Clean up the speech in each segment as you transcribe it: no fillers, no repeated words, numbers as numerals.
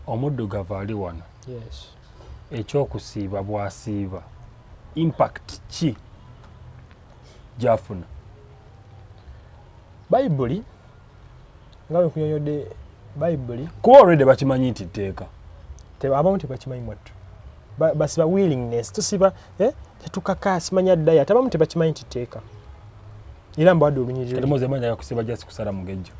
omuddugavu ali wano yes ekyokusiiba bw'asiiba impact ki gy'afuna bayibuli nga bwe nkunyonyodde bayibuli kuba already bakimanyi nti tteeka abamu tebakimanyi mwattu basiba willingness tusiba tetukaka simanya ddaya ate abamu tebakimanyi nti tteeka era mbawadde olunyiriri temuzemanyaga kusiiba jasi kusala mugejjo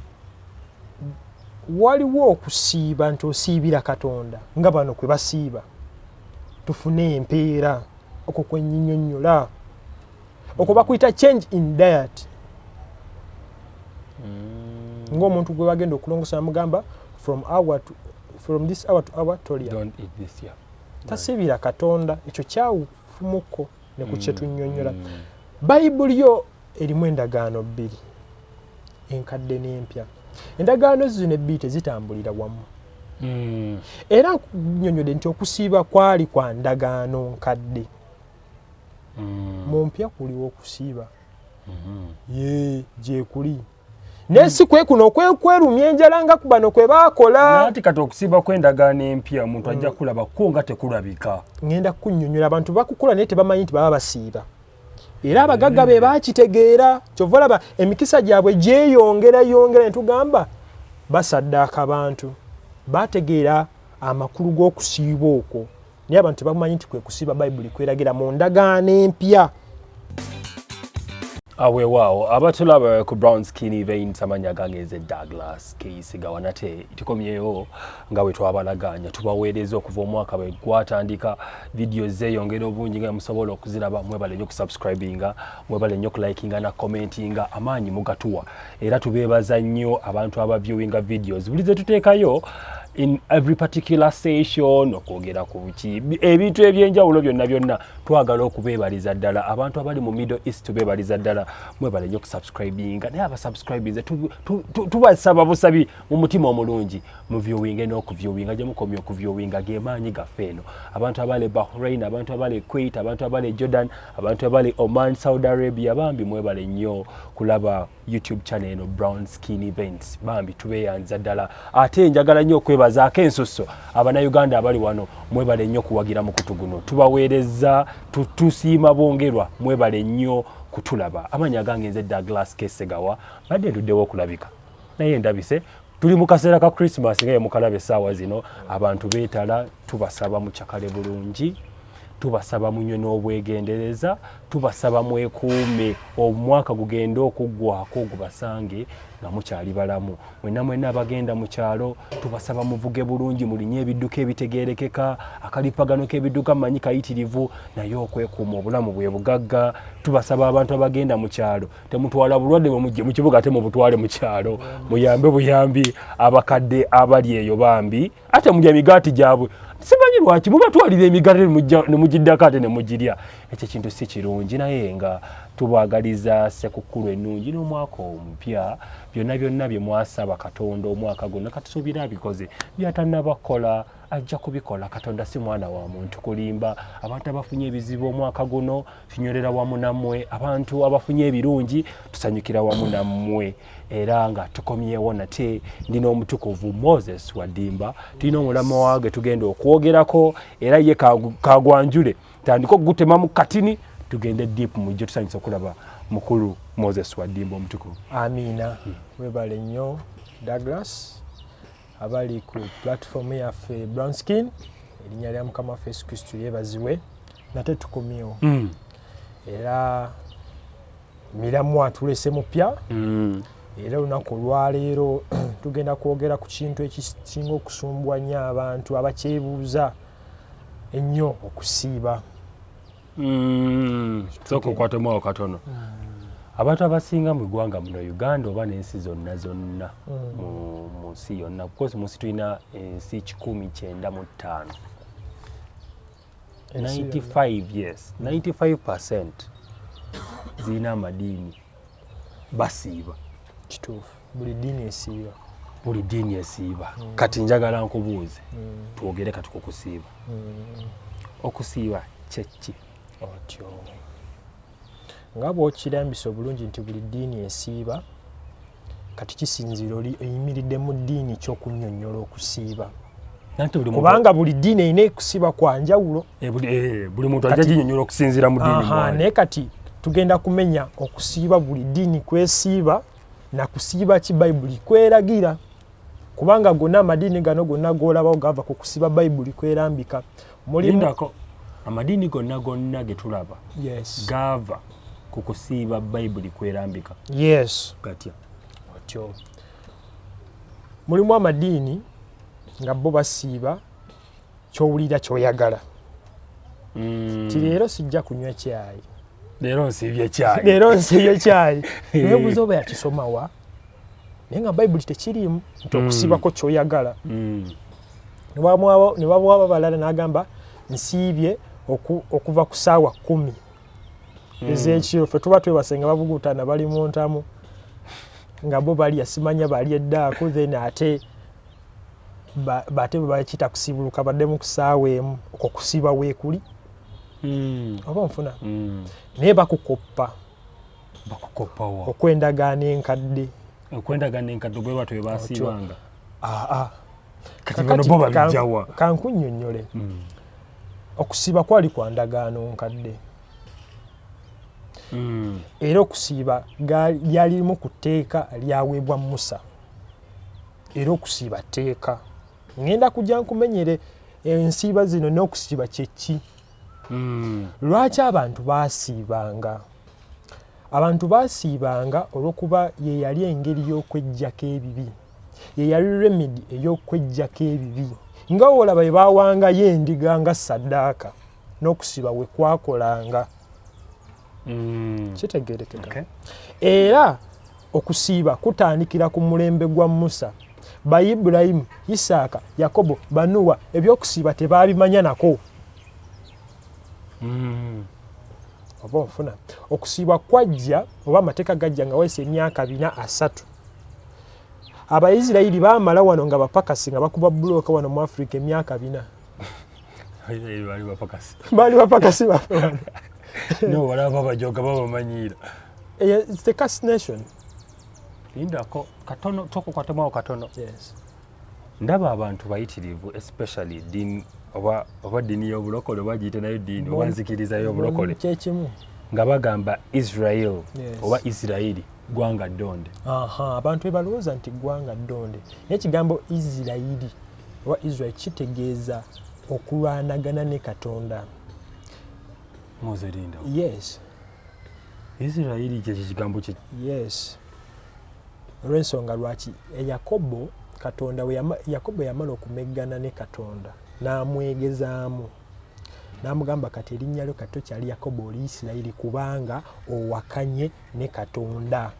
waliwo okusiiba nti osiibira Katonda nga bano kwe basiiba tufune empeera okwo kwenyinyonnyola okwo bakuyita change in diet ng'omuntu gwe bagenda okulongosa mugamba from this hour to hour tolya don't eat this year tasiibira Katonda ekyo kyawufumuko ne ku kyetunnyonnyola bayibuli yo erimu endagaano bbiri enkadde n'empya endagaano zino ebbiri tezitambulira wamu era nnyonnyodde nti okusiiba kwali kwa ndagaano nkadde mu mpya kuliwo okusiiba gyekuli naye si kwe kuno okwerumya enjala nga ku bano kwe baakola nati kati okusiiba kw'endagaano empya omuntu ajja kulaba ko nga tekulabika ngenda kunnyonnyola abantu bakukula naye tebamanyi nti baba basiiba era abagagga be bakitegeera kyova olaba emikisa gyabwe gyeyongera ne tugamba basaddaaka abantu bategeera amakulu g'okusiiba okwo naye abantu tebamanyi nti kwe kusiiba bayibuli kweragira mu ndagaano empya aweewaawo abatulaba ku Brown Skin Events amanya gange ze Douglas Keyisiga nate tukomyewo nga bwe twabalaganya tubaweereza okuva omwaka bwe gwatandika videos zeeyongera obungi nga musobola okuziraba mwebale nnyo kusubscribinga mwebale nnyo kulikinga na commentinga amaanyi mugatuwa era tubeebaza nnyo abantu abaviewinga videos buli ze tuteekayo in every particular session okwogera ku ebintu ebyenjawulo byonna twagala okubeebaliza ddala abantu abali mu Middle East tubeebaliza ddala mwebale nnyo kusubscribinga naye abasubscribinze tubasaba busabi mu mutima omulungi mu viewing n'okuviewinga gye mukomya okuviewinga gemaanyi gaffe eno abantu abali Bahrain abantu abali Kuwait abantu abali Jordan abantu abali Oman Saudi Arabia bambi mwebale nnyo kulaba YouTube channel eno Brown Skin Events bambi tubeeyanza ddala ate njagala nnyo okwebazaako ensusso Abannayuganda abali wano mwebale nnyo kuwagira mu kutu guno tubaweereza tusiima bongerwa mwebale nnyo kutulaba amanya gange nze Douglas Kesegawa badde nduddewo okulabika naye ndabise tuli mu kaseera ka Christmas nga mukalabe essaawa zino abantu beetala tubasaba mukyakale bulungi tubasaba munywe n'obwegendereza tubasaba mwekuume omwaka gugenda okuggwako gubasange nga mukyali balamu mwenna abagenda mu kyalo tubasaba muvuge bulungi mulinye ebidduka ebitegeerekeka akalipagano k'ebidduka mmanyi kayitirivu naye okwekuuma obulamu bwe bugagga tubasaba abantu abagenda mu kyalo temutwala bulwadde mujje mu kibuga ate mubutwale mu kyalo muyambe buyambi abakadde abali eyo bambi ate mulya migaati gyabwe simanyi lwaki mubatwalira emigaati ne mugiddako ate ne mugirya ekyo kintu si kirungi naye nga tubagaliza sekukkulu ennungi n'omwaka omupya byonna bye mwasaba Katonda omwaka guno katusuubira abikoze byatannabakola ajja kubikola Katonda si mwana wa muntu kulimba abantu abafunye ebizibu omwaka guno tunywerera wamu nammwe abantu abafunye ebirungi tusanyukira wamu nammwe era nga tukomyewo nate ndina omutukuvu Moses Wadimba tulina omulama waage tugenda okwogerako era ye kagwanjule tandika okugutema mu katini tugende deep mujjo tusanyusa okulaba mukulu Moses Wadimba omutukuvu amiina webale nnyo Douglas abali ku platform yaffe Brown Skin erinnya lya Mukama waffe Yesu Kristo yeebazibwe nate tukomyewo era miramwa tulese mupya era olunaku olwaleero tugenda kwogera ku kintu ekisinga okusumbwa nnyo abantu abakyebuuza ennyo okusiiba sooka okwatemawo katono abantu abasinga mu ggwanga muno Uganda oba n'ensi zonna mu nsi yonna because mu nsi tulina ensi 195 95% zirina amadiini basiiba kituufu buli ddiini esiiba kati njagala nkubuuze twogere kati ku kusiiba okusiiba kyeki otyo nga bw'okirambisa obulungi nti buli ddiini esiiba kati kisinziira oli oyimiridde mu ddiini ky'okunnyonnyola okusiiba kubanga buli ddiini erina ekusiba kwa njawulo. Buli muntu ajja ginyonyola okusinziira mu ddiini mwayo. Naye kati tugenda kumenya okusiiba buli ddiini kwesiiba na kusiiba ki Bayibuli kweragira, kubanga gonna amadiini gano gonna g'olabawo gava ku kusiba Bayibuli kwerambika. Mulimu amadiini gonna ge tulaba gava ku kusiiba Bayibuli kwerambika. Gatya otyo mulimu amadiini nga bo basiiba kyowulira kyoyagala. Ti leero sijja kunywa cyayi, leero nsibye cyayi naye buza oba yakisoma wa, naye nga Bayibuli tekiriimu nti okusibako kyoyagala. Ne babwaba balala n'agamba nsiibye okuva ku ssaawa 10 ez'ekiro. Ffe tuba twebasenga babugutana bali mu ntamu nga bo bali yasimanya bali eddaako, then ate bate bakiyita kusibuluka baddemu ku ssaawa emu, okwo kusiba weekuli oba nfuna. Naye bakukoppa okwendagaana enkadde. Okwendagaana enkadde bwe batyo basiibanga. Kati bano bo babijjawa. Kankunnyonnyole. Okusiiba kwali kwa ndagaano nkadde. Era okusiiba lyalimu ku tteeka lyaweebwa Musa. Era okusiiba tteeka. Ngenda kujja nkumenyere ensiiba zino n'okusiiba kyeki. Lwaki abantu baasiibanga? Abantu baasiibanga olw'okuba ye yali engeri y'okweggyako ebibi, ye yali remedi ey'okweggyako ebibi. Nga olaba bwe baawangayo endiga nga ssaddaaka, n'okusiiba we kwakolanga. Kitegeerekeka. Era okusiiba kutandikira ku mulembe gwa Musa. Ba Ibulayimu, Isaaka, Yakobo, Banuwa, ebyokusiiba tebaabimanya nako. Oba onfuna. Okusiiba kwajja oba amateeka gajja nga wayise emyaka 4-3. Abayisirayiri baamala wano nga bapakasi nga bakuba bulooka wano mu Africa emyaka 4. Baali bapakasi bafe wano. No, walaba bajoga babamanyiira. It's the caste nation. Indako katono tokukwatemawo katono. Ndaba abantu bayitirivu, especially dini oba dini y'obulokole bagiyita nayo dini oba nzikiriza y'obulokole. Kyekimu. Nga bagamba Israel oba Isirairi gwanga ddonde. Abantu balowooza nti gwanga ddonde. Naye ekigambo Isirairi oba Israel kitegeeza okulwanagana ne Katonda. Mozerinda. Isirairi ky'ekigambo kye. Olw'ensonga lwaki Yakobo Katonda Yakobo yamala okumeggana ne Katonda n'amwegezaamu n'amugamba kati erinnya lyo kati tokyali Yakobo oli Isirairi kubanga owakanye ne Katonda.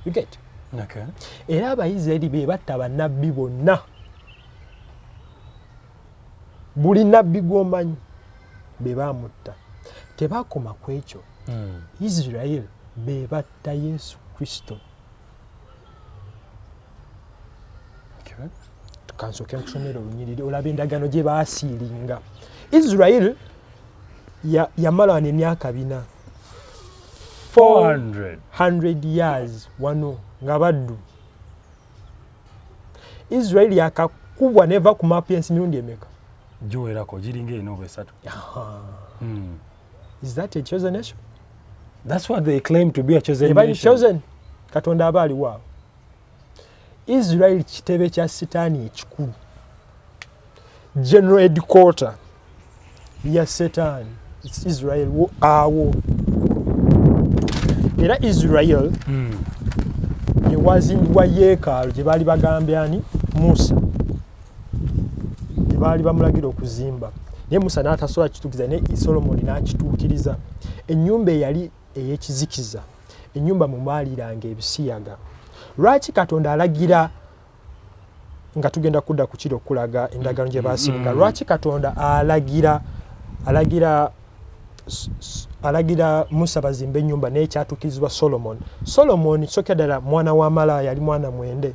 You get? Okay. Era Abayisirairi be batta bannabbi bonna. Buli nabbi gw'omanyi be baamutta. Tebaakoma ku ekyo. Isirairi be batta Yesu Kristo. Kansooke nkusomera olunyiriri olaba endagaano gye baasiiringa. Israel yamala wano emyaka 400 years wano nga baddu. Israel yakakubwa neva ku maapu y'ensi mirundi emeka? Giwerako giringa eno oba 3. Is that a chosen nation? That's what they claim to be, a chosen nation. Chosen. Katonda aba aliwo. Israel kitebe kya Setaani ekikulu. General headquarter ya Setaani. It's Israel awo. Era Israel yewazimbibwa yeekaalu gye baali bagambye ani Musa. Gye baali bamulagira okuzimba. Naye Musa n'atasobola kituukiriza, ne Solomoni n'akituukiriza. Ennyumba eyali ey'ekizikiza. Ennyumba mwe mwaliranga ebisiyaga. Lwaki Katonda alagira nga tugenda kudda ku kiro okulaga endagaano gye baasinga? Lwaki Katonda alagira Musa bazimbe ennyumba naye kyatuukirizibwa Solomoni? Solomoni sokya ddala mwana wa Malaya, yali mwana mwende.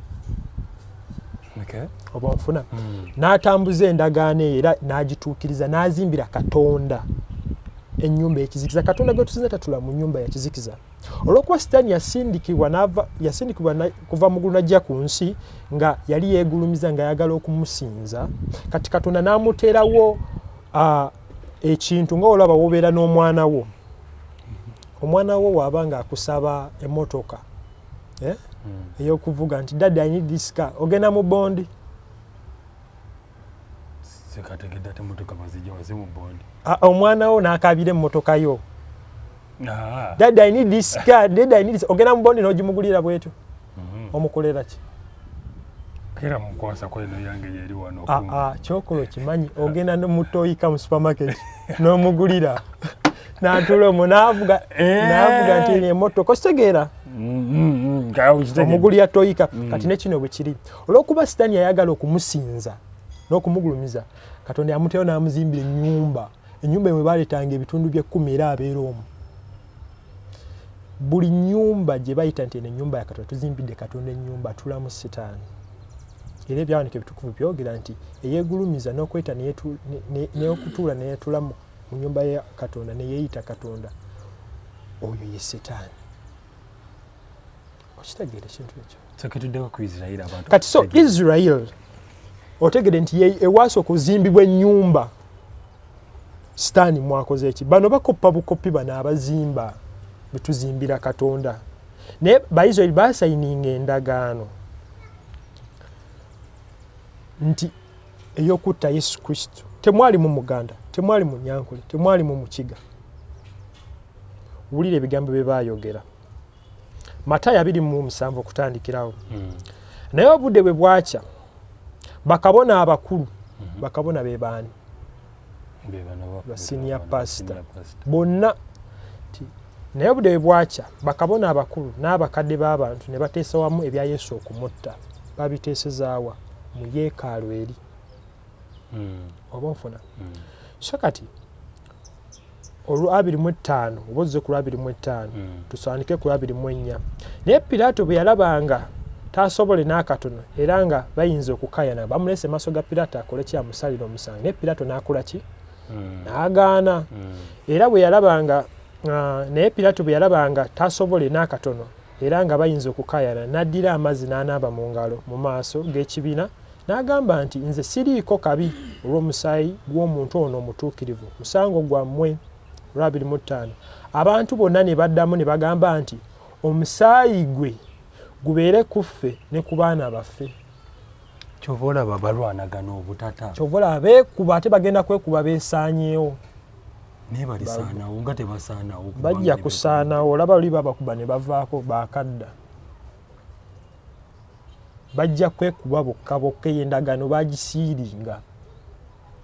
Oba nfuna. N'atambuza endagaano era n'agituukiriza, n'azimbira Katonda ennyumba ekizikiza. Katonda gwe tusinza tatula mu nnyumba ya kizikiza. Olw'okuba Sitaani yasindikibwa kuva mu ggulu n'ajja ku nsi nga yali yeegulumiza nga ayagala okumusinza, kati Katonda n'amuteerawo ekintu ng'olaba wobeera n'omwana wo. Omwana wo waba nga akusaba emmotoka ey'okuvuga nti Daddy I need this car, ogenda mu bondi. Sekategedde ate emmotoka bazijja waze mu bondi. Omwana wo n'akabira emmotoka yo. Daddy I need this car, Daddy I need this. Ogenda mu bondi n'ogimugulira bwetyo. Omukolera ki? Kera mukwasa kwa eno yange yeri wano. Kyokolo kimanyi ogenda n'omutoyika mu supermarket n'omugulira. N'atula omwo n'avuga nti emmotoka ositegeera. Omugulira toyika. Kati ne kino bwe kiri. Olw'okuba Sitaani yayagala okumusinza n'okumugulumiza, Katonda yamuteewo n'amuzimbira ennyumba. Ennyumba mwe baaleetanga ebitundu bye-10 era abeera omwo. Buli nnyumba gye bayita nti eno ennyumba ya Katonda, tuzimbidde Katonda ennyumba, atulamu Sitaani. Era ebyawandiika ebitukuvu byogera nti eyeegulumiza n'okweta n'okutuula neyeetula mu nnyumba ya Katonda neyeeyita Katonda, oyo ye Sitaani. Okitegeera ekintu ekyo? Tuddeko ku Israel abantu. Kati so Israel otegede nti ewaasa okuzimbibwa ennyumba, Sitaani mwakoze eki? Bano bakoppa bukoppi bano abazimba betuzimbira Katonda. Naye Baisirairi baasayininga endagaano nti ey'okutta Yesu Kristo. Temwali mu Muganda, temwali mu Nyankole, temwali mu Mukiga. Wulira ebigambo bye baayogera. Matayo 27 okutandikirawo. Naye obudde bwe bwakya, bakabona abakulu, bakabona be baani? Ba senior pastor. Bonna. Naye obudde bwe bwakya, bakabona abakulu n'abakadde b'abantu ne bateesa wamu ebya Yesu okumutta. Babiteesezaawa mu yeekaalu eri. Oba nfuna. So kati olwa 25 obozze ku 25 tusandike ku 24. Naye Piraato bwe yalabanga taasobole n'akatono era nga bayinza okukayana, bamulese maaso ga Piraato akole kyamusalira omusango. Naye Piraato n'akola ki? N'agaana. Era bwe yalabanga naye Piraato bwe yalabanga taasobole n'akatono era nga bayinza okukayana, n'addira amazzi n'anaaba mu ngalo mu maaso g'ekibiina n'agamba nti nze siriiko kabi olw'omusaayi gw'omuntu ono omutuukirivu, musango gwammwe. 25. Abantu bonna ne baddamu ne bagamba nti omusaayi gwe gubeere ku ffe ne ku baana baffe. Kyova olaba balwanagana obutata. Kyova olaba beekuba ate bagenda kwekuba beesaanyeewo. Naye balisaanawo nga tebasaanawo. Bajja kusaanawo. Olaba oli babakuba ne bavaako baakadda. Bajja kwekuba bokka bokka, endagaano bagisiiringa.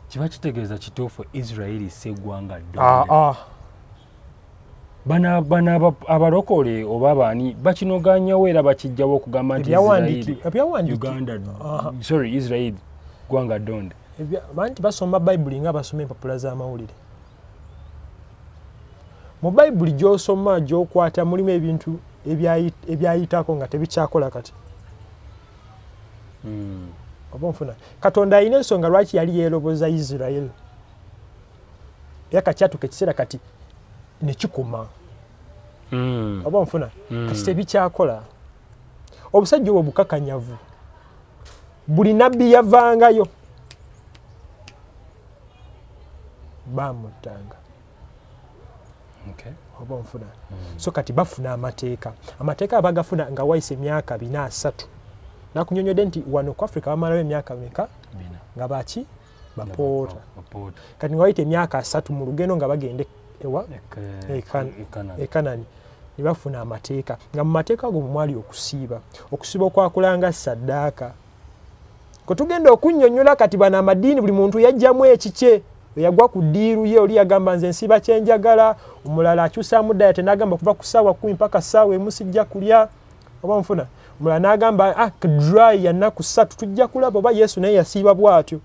Kiba kitegeeza kituufu Israeli seggwanga ddonde. Bano abalokole oba baani bakinoganyawo era bakijjawo okugamba nti Israeli ggwanga ddonde. Banti basoma Bayibuli nga basoma empapula z'amawulire. Mu Bayibuli gy'osoma gy'okwata mulimu ebintu ebyayitako nga tebikyakola kati. Oba nfuna. Katonda alina ensonga lwaki yali yeeroboza Israel. Era kakyatuka ekiseera kati ne kikoma. Oba nfuna. Kati tebikyakola. Obusajja obwo bukakanyavu. Buli nabbi yavangayo bamuttanga. Oba nfuna. So kati bafuna amateeka. Amateeka abagafuna nga wayise emyaka 4-3. Nakunyonyodde nti wano ku Africa bamalayo emyaka meka? Nga baki? Bapoota. Kati nga wayite emyaka 3 mu lugendo nga bagende ewa? Ekanani. Ne bafuna amateeka. Nga mu mateeka ago mwali okusiiba. Okusiiba okwakulanga ssaddaaka. Kwe tugenda okunnyonnyola kati bano amadiini buli muntu yajjamu ekikye. Yagwa ku ddiiru ye, oli yagamba nze nsiiba kyenjagala, omulala akyusaamu dayate n'agamba kuva ku ssaawa 10 mpaka ssaawa emu sijja kulya. Oba nfuna. Omulala n'agamba dry ya nnaku 3 tujja kulaba oba Yesu naye yasiiba bw'atyo.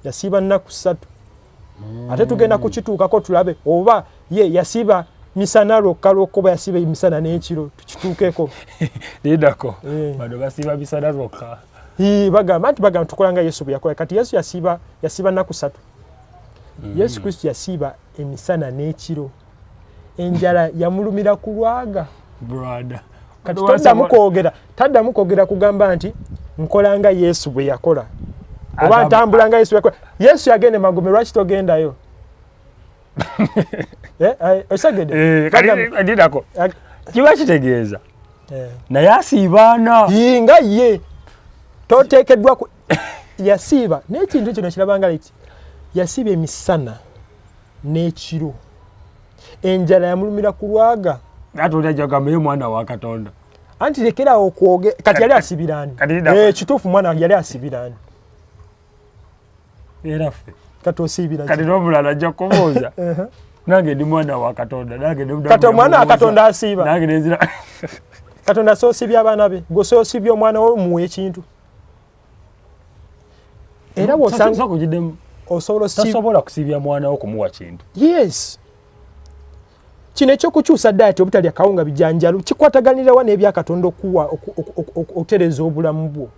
Yasiiba nnaku 3. Ate tugenda kukituukako tulabe oba ye yasiiba misana lwokka lwokka yasiiba emisana n'ekiro tukituukeko. Lidako. Bado basiiba misana lwokka. Bagamba tukola nga Yesu bwe yakola. Kati Yesu yasiiba nnaku 3. Yesu Kristo yasiiba emisana n'ekiro enjala yamulumira ku lwaga brother kati taddamu kwogera kugamba nti nkola nga Yesu bwe yakola oba ntambula nga Yesu bwe yakola. Yesu yagenda Magombe, lwaki togendayo? Osagede kadidako kiba kitegeeza naye asiibaana nga ye toteekeddwa yasiiba n'ekintu kino kirabanga liti yasiiba emisana n'ekiro enjala yamulumira ku lwaga ate olyajagambe ye mwana wa Katonda anti lekerawo okwoge kati yali asibiraani kituufu mwana yali asibiraani era ffe kati osiibira kati n'omulala ajja kubuuza nange ndi mwana wa Katonda kati omwana wa Katonda asiiba nange nezira Katonda soosibya abaana be gwe soosibya omwana wo muwe ekintu era osobola kusibya mwana wo kumuwa kintu. Yes, kino ekyokukyusa diet obutalya kawunga bijanjalu kikwataganirawa n'ebya Katonda okuwa otereza obulamu bwo.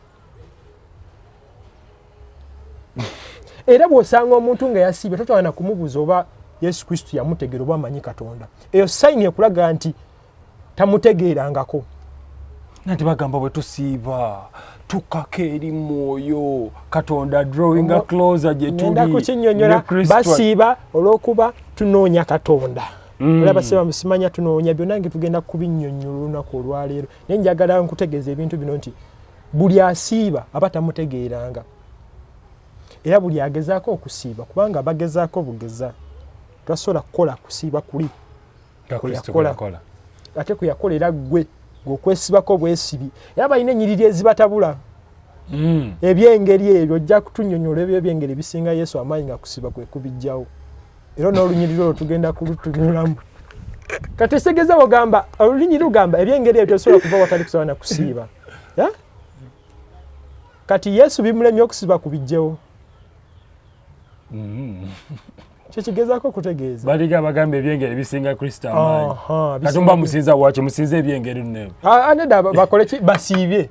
Era bw'osanga omuntu nga yasiibye totawana kumubuuza oba Yesu Kristo yamutegeera oba amanyi Katonda. Eyo sayini ekulaga nti tamutegeerangako. Nati bagamba bwe tusiiba tukaka eri mwoyo Katonda drawing closer gye tuli. Ngenda kukinyonyola basiiba olw'okuba tunoonya Katonda. Olaba sema musimanya tunoonya byonna nge tugenda kubinnyonnyola olunaku olwaleero. Naye njagala nkutegeeza ebintu bino nti buli asiiba aba tamutegeeranga. Era buli agezaako okusiiba kubanga bagezaako bugeza. Tasobola kukola kusiiba kuli. Yakola. Ate kuyakolera gwe okwesibako bwesibi. Era balina ennyiriri ezibatabula. Ebyengeri ebyo ojja kutunnyonnyola ebyo ebyengeri bisinga Yesu amaanyi nga kusiiba kwe kubijjawo. Era n'olunyiriri olwo tugenda kulutunulamu. Kati esegeza ogamba olunyiriri lugamba ebyengeri ebyo tosobola kuva watali kusobola na kusiiba. Kati Yesu bimulemye okusiiba kubijjawo. Kyekigezaako kutegeeza. Baliga bagamba ebyengeri bisinga Kristo amaanyi. Katumba musinza wache musinze ebyengeri nne. Aneda bakole ki basiibye.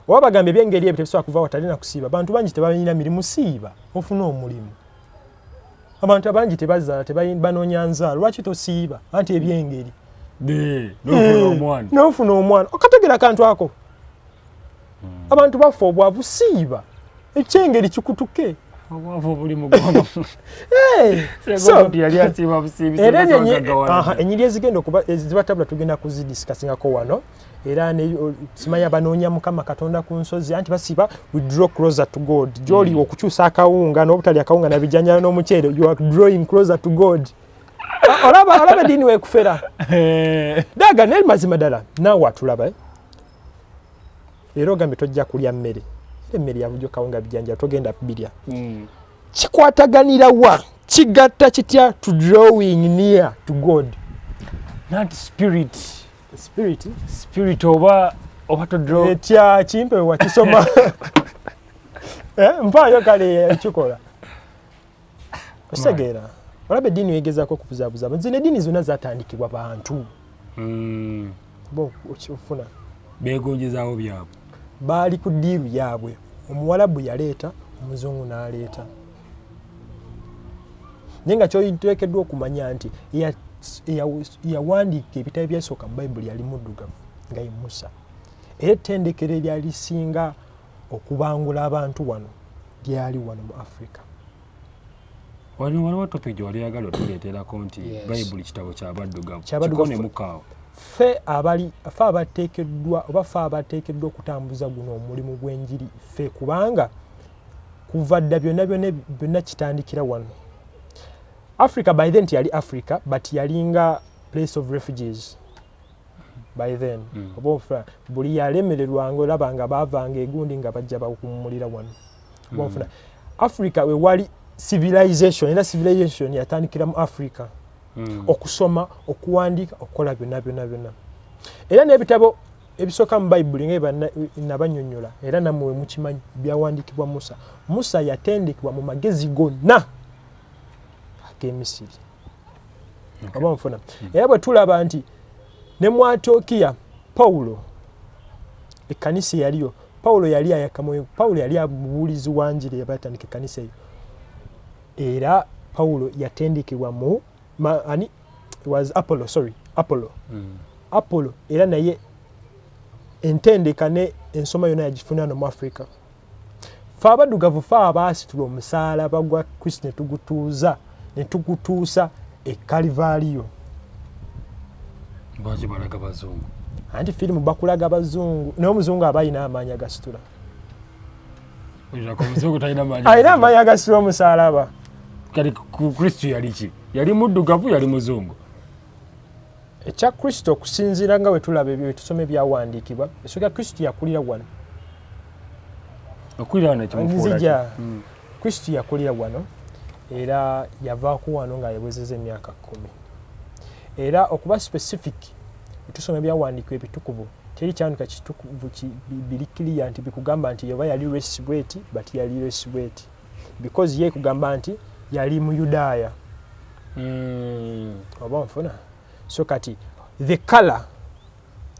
Oba bagamba ebyengeri ebyo tebisobola kuva watali na kusiiba. Bantu bangi tebalina mirimu siiba ofuna omulimu. Abantu abangi tebazaala tebanoonya nzaalo lwaki tosiiba anti ebyengeri. N'ofuna omwana okategera kantu ako. Abantu bafa obwavu siiba ekyengeri kikutuke. Obwavu buli mugono. Yali asiiba busiibi. Ennyiri ezigenda okuba ezibatabula tugenda kuzidiscussingako wano. Era simanya banoonya Mukama Katonda ku nsozi anti basiiba withdraw closer to God. Gy'oli okukyusa akawunga n'obutali akawunga na bijanjalo n'omuceere you are drawing closer to God. Olaba eddiini weekufera. Daga naye mazima ddala naawe atulaba. Era ogambe tojja kulya mmere. Emmere ya bulijjo kawunga bijanjalo togenda birya. Kikwataganira wa kigatta kitya to drawing near to God. Not spirit oba to draw etya kimpe wakisoma mpaayo kale ekikola osegeera olaba eddiini yegezaako okubuzaabuza zino eddiini zonna zatandikibwa bantu okifuna beegonjezaawo byabwe baali ku ddiiru yaabwe omuwalabu yaleeta omuzungu n'aleeta naye nga kyoteekeddwa okumanya nti yawandiika ebitabo byasooka mu Bayibuli yali muddugavu nga ye Musa. Era ettendekero eryalisinga okubangula abantu wano lyali wano mu Africa. Waliwo topic wali yagala otuleeterako nti Bayibuli kitabo ky'abaddugavu kikone mukaawo. Ffe abateekeddwa okutambuza guno omulimu gw'enjiri ffe kubanga kuva dda byonna kitandikira wano. Africa by then yali Africa but yalinga place of refugees by then. Buli yalemererwanga olaba nga baavanga egundi nga bajja bakummulira wano. Africa we wali civilization era civilization yatandikira mu Africa. Okusoma, okuwandiika, okukola byonna. Era n'ebitabo ebisooka mu Bayibuli nga nabanyonnyola era nammwe mukimanyi byawandiikibwa Musa. Musa yatendekebwa mu magezi gonna Misiri. Abamufuna. Era bwe tulaba nti ne mu Antiokia Paulo ekkanisa yaliyo. Paulo yali abuulizi wa njiri yabatandika ekkanisa eyo. Era Paulo yatendekebwa mu ani was Apollo, sorry, Apollo. Apollo era naye entendeka ne ensoma yona yagifuna no mu Africa. Fa abaddugavu fa abaasitula omusaalaba gwa Kristo ne tugutuusa e Kalivaliyo. Lwaki balaga bazungu? Anti firimu bakulaga bazungu n'omuzungu aba alina amaanyi agasitula. Alina amaanyi agasitula omusaalaba. Kati ku Kristo yali ki? Yali muddugavu, yali muzungu? Ekya Kristo okusinziira nga bwe tulaba ebyo tusoma ebyawandiikibwa, esooka Kristo yakulira wano. Okulira wano ekimufuula Kristo yakulira wano era yavaako wano nga yawezezza emyaka 10. Era okuba specific tusoma ebyawandiikibwa ebitukuvu teri kyanduka kitukuvu birikiriya nti bikugamba nti yoba yali resibweti but yali resibweti because ye kugamba nti yali mu Yudaaya. Oba nfuna so kati the color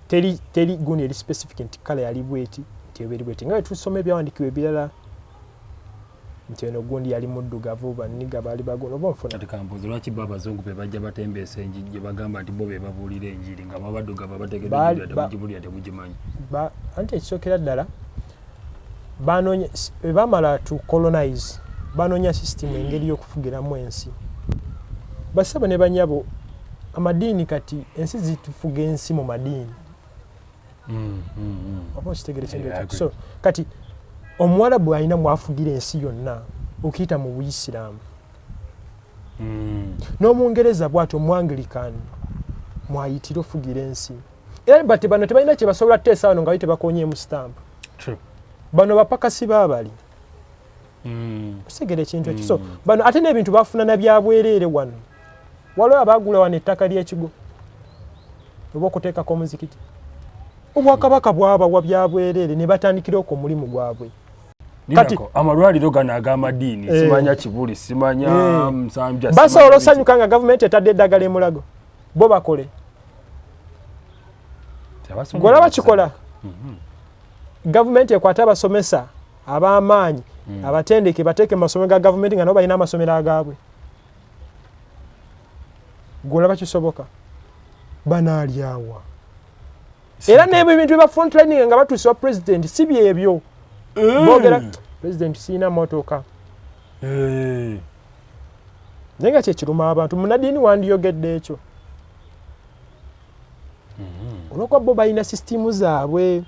teri gundi yali specific nti color yali bweti nti eberi bweti nga tusoma ebyawandiikibwa ebirala nti eno gundi yali muddugavu banniga baali bagono. Oba nfuna kati kambuzi lwaki bo abazungu be bajja batembeesa enjiri bagamba nti bo be babuulira enjiri nga abaddugavu abategeddwa temugibulira temugimanyi. Anti ekisookera ddala bamala to colonize banoonya system engeri y'okufugiramu ensi. Basaba ne banyabo amadiini kati ensi zitufuga ensi mu madiini. Oba okitegere kintu so kati Omuwarabu alina mwafugira ensi yonna okiyita mu Buyisiraamu. N'Omungereza bw'atyo Omwanglikani mwayitira ofugira ensi. Era bati bano tebalina kye basobola kuteesa wano nga bali tebakonyeemu stamp. Bano bapakasi baabali. Okitegere ekintu ekyo. So bano ate n'ebintu bafuna na byabwereere wano. Waliwo abaagula wano ettaka ly'ekigo oba okuteekako omuzikiti. Obwakabaka bwabawa byabwereere ne batandikira okwo omulimu gwabwe. Kati amalwaliro gano ag'amadiini simanya Kibuli simanya Musambya basobola osanyuka nga gavumenti etadde eddagala emulago bo bakole. Gwolaba kikola gavumenti ekwata abasomesa ab'amaanyi abatendeke bateeke mu masomero ga gavumenti nga nabo balina amasomero agaabwe. Gwolaba kisoboka banaalyawa. Era n'ebyo ebintu bya frontlining nga batuusa president si byebyo. Boogera president siina motoka. Naye nga kyekiruma abantu munadiini wandiyogedde ekyo. Olwokuba bo balina sisitimu zaabwe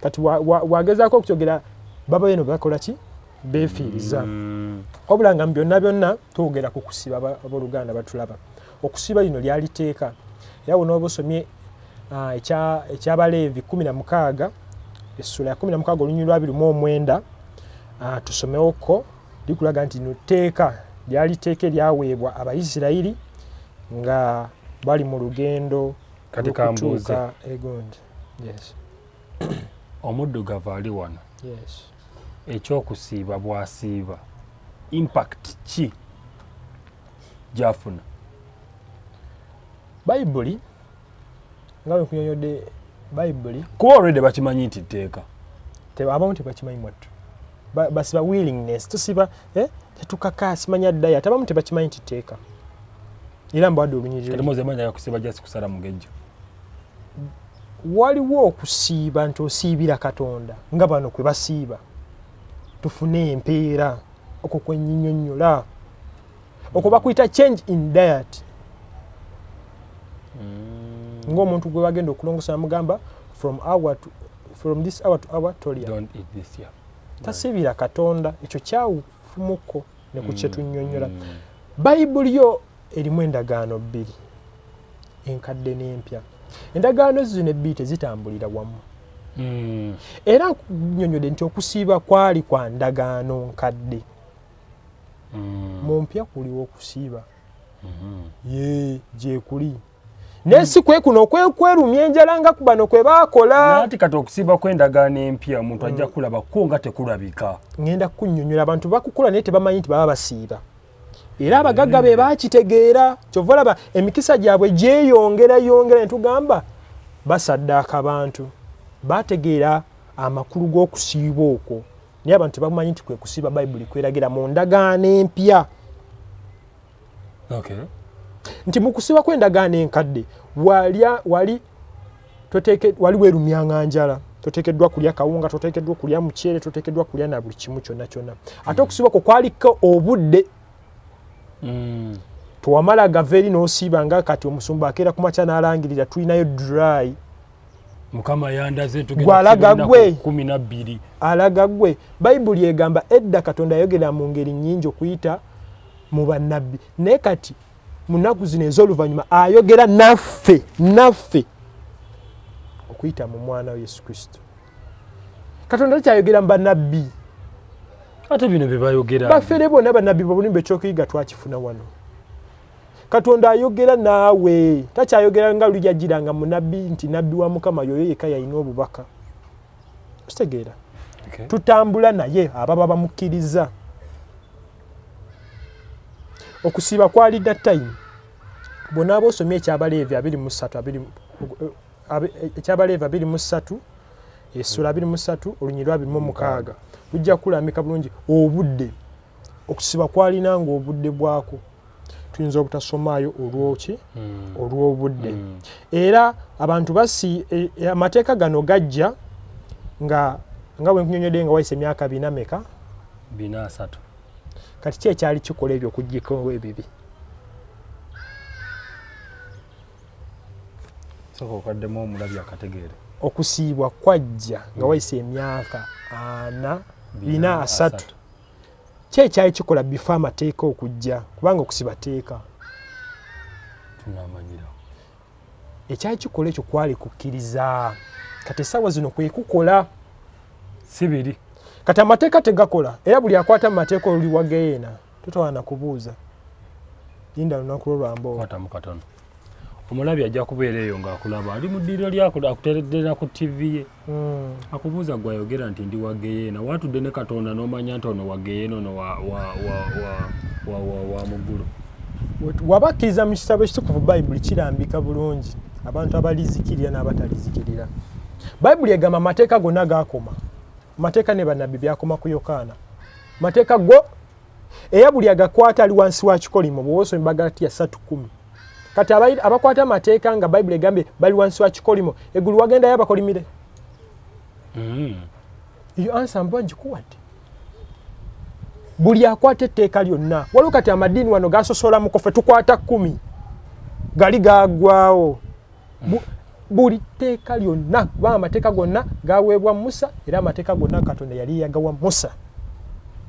kati wagezaako okukyogera baba beno bakola ki beefiiriza. Obula nga byonna byonna twogera ku kusiba abooluganda batulaba. Okusiba lino lyaliteeka era wonooba osomye eky'Abaleevi 16 essula ya 16 olunyiriri lwa 29 tusomewoko likulaga nti no tteeka lyaliteeka lyaweebwa Abayisirayiri nga bali mu lugendo kati kambuuze egondi. Yes. Omuddugavu ali wano. Yes. Ekyokusiiba bw'asiiba impact ki gyafuna? Bayibuli nga bwe kunyonyodde Bayibuli kuba already bakimanyi nti tteeka abamu tebakimanyi mwattu basiba willingness tusiba tetukaka simanya ddaya abamu tebakimanyi nti tteeka era mbadde olunyiriri kati moze manya kusiba jasi kusala mugejjo. Waliwo okusiiba nti osiibira Katonda nga bano kwe basiiba tufune empeera okwo kwennyinnyonnyola okuba kuyita change in diet. Ng'omuntu gwe bagenda okulongosa mugamba from this hour to hour tolia. Don't eat this year. Tasiibira Katonda ekyo kyawufumuko ne ku kye tunnyonnyola. Bayibuli yo erimu endagaano 2 enkadde n'empya. Endagaano zino ebbiri tezitambulira wamu. Era nnyonnyodde nti okusiiba kwali kwa ndagaano nkadde. Mu mpya kuliwo okusiiba. Gye kuli. Nensi kwe kuno okwerumya enjala nga ku bano kwe baakola. Nati kati okusiiba kw'endagaano empya omuntu ajja kulaba ko nga tekulabika. Ngenda kunnyonnyola abantu bakukula naye tebamanyi nti baba basiiba. Era abagagga be baakitegeera kyova olaba emikisa gyabwe gyeyongera ne tugamba basaddaaka abantu baategeera amakulu g'okusiiba okwo naye abantu tebamanyi nti kwe kusiiba Bayibuli kweragira mu ndagaano empya. Okay. Nti mu kusiba kw'endagaano enkadde wali weerumyanga njala, toteekeddwa kulya kawunga, toteekeddwa kulya muceere, toteekeddwa kulya na buli kimu kyonna kyonna. Ate okusiba kwo kwaliko obudde. Tewamala gava eri n'osiiba nga kati omusumba akeera ku makya n'alangirira tulinayo dry. Mukama yandaze tugenda 12. Alaga gwe. Bayibuli egamba edda Katonda ayogera mu ngeri nnyingi okuyita mu bannabbi. Naye kati mu nnaku zino ez'oluvannyuma ayogera naffe okuyita mu mwana wa Yesu Kristo. Katonda takyayogera mu bannabbi. Ate bino bye bayogera. Baffere bonna bannabbi bwe ekyokuyiga twakifuna wano. Katonda ayogera naawe. Takyayogera nga luli yajjiranga munabbi nti nabbi wa Mukama yoyo yekka yalina obubaka. Kitegeera. Okay. Tutambula naye ababa bamukkiriza. Okusiiba kwali that time. Bonna abosomye ekyabaleevi 23 essula 23 olunyiriri 26 lujja kulambika bulungi obudde. Okusiiba kwalinanga obudde bwako. Tuyinza obutasomaayo olw'obudde. Era abantu amateeka gano gajja nga bwe nkunyonyodde nga wayise emyaka 4 meka? 3. Kati ki ekyali kikola ebyo okuggikawo ebibi? Soko okaddemu omulabi akategeere. Okusiibwa kwajja nga wayise emyaka 4 ki ekyali kikola bifa amateeka okujja? Kubanga okusiba teeka. Tunamanyira. Ekyali kikola ekyo kwali kukkiriza. Kati essaawa zino kwe kukola. Si biri. Kati amateeka tegakola. Era buli akwata mu mateeka oluli wa geyeena. Totawana kubuuza. Linda lunaku lw'olwambo. Kwata mu katono. Omulabi ajja kubeera eyo ng'akulaba. Ali mu ddiiro lyako akutereddera ku TV ye. Akubuuza gwayogera nti ndi wa geyeena. Watudde ne Katonda n'omanya nti ono wa geyeena ono wa muggulu. Wabakkiriza mu kitabo ekitukuvu Bayibuli kirambika bulungi abantu abalizikirira n'abatalizikirira. Bayibuli egamba amateeka gonna gaakoma. Amateeka ne bannabbi byakoma ku Yokaana. Amateeka go era buli agakwata ali wansi wa kikolimo bw'osoma Ggalatiya 3:10. Kati abakwata amateeka nga Bayibuli egambye bali wansi wa kikolimo eggulu wagendayo abakolimire. Iyo ansa mbwa ngikuwadde. Buli akwata etteeka lyonna. Waliwo kati amadiini wano gasosola mu kofe tukwata 10 gali gaagwawo. Buli tteeka lyonna kubanga amateeka gonna gaweebwa Musa era amateeka gonna Katonda yali yagawa Musa.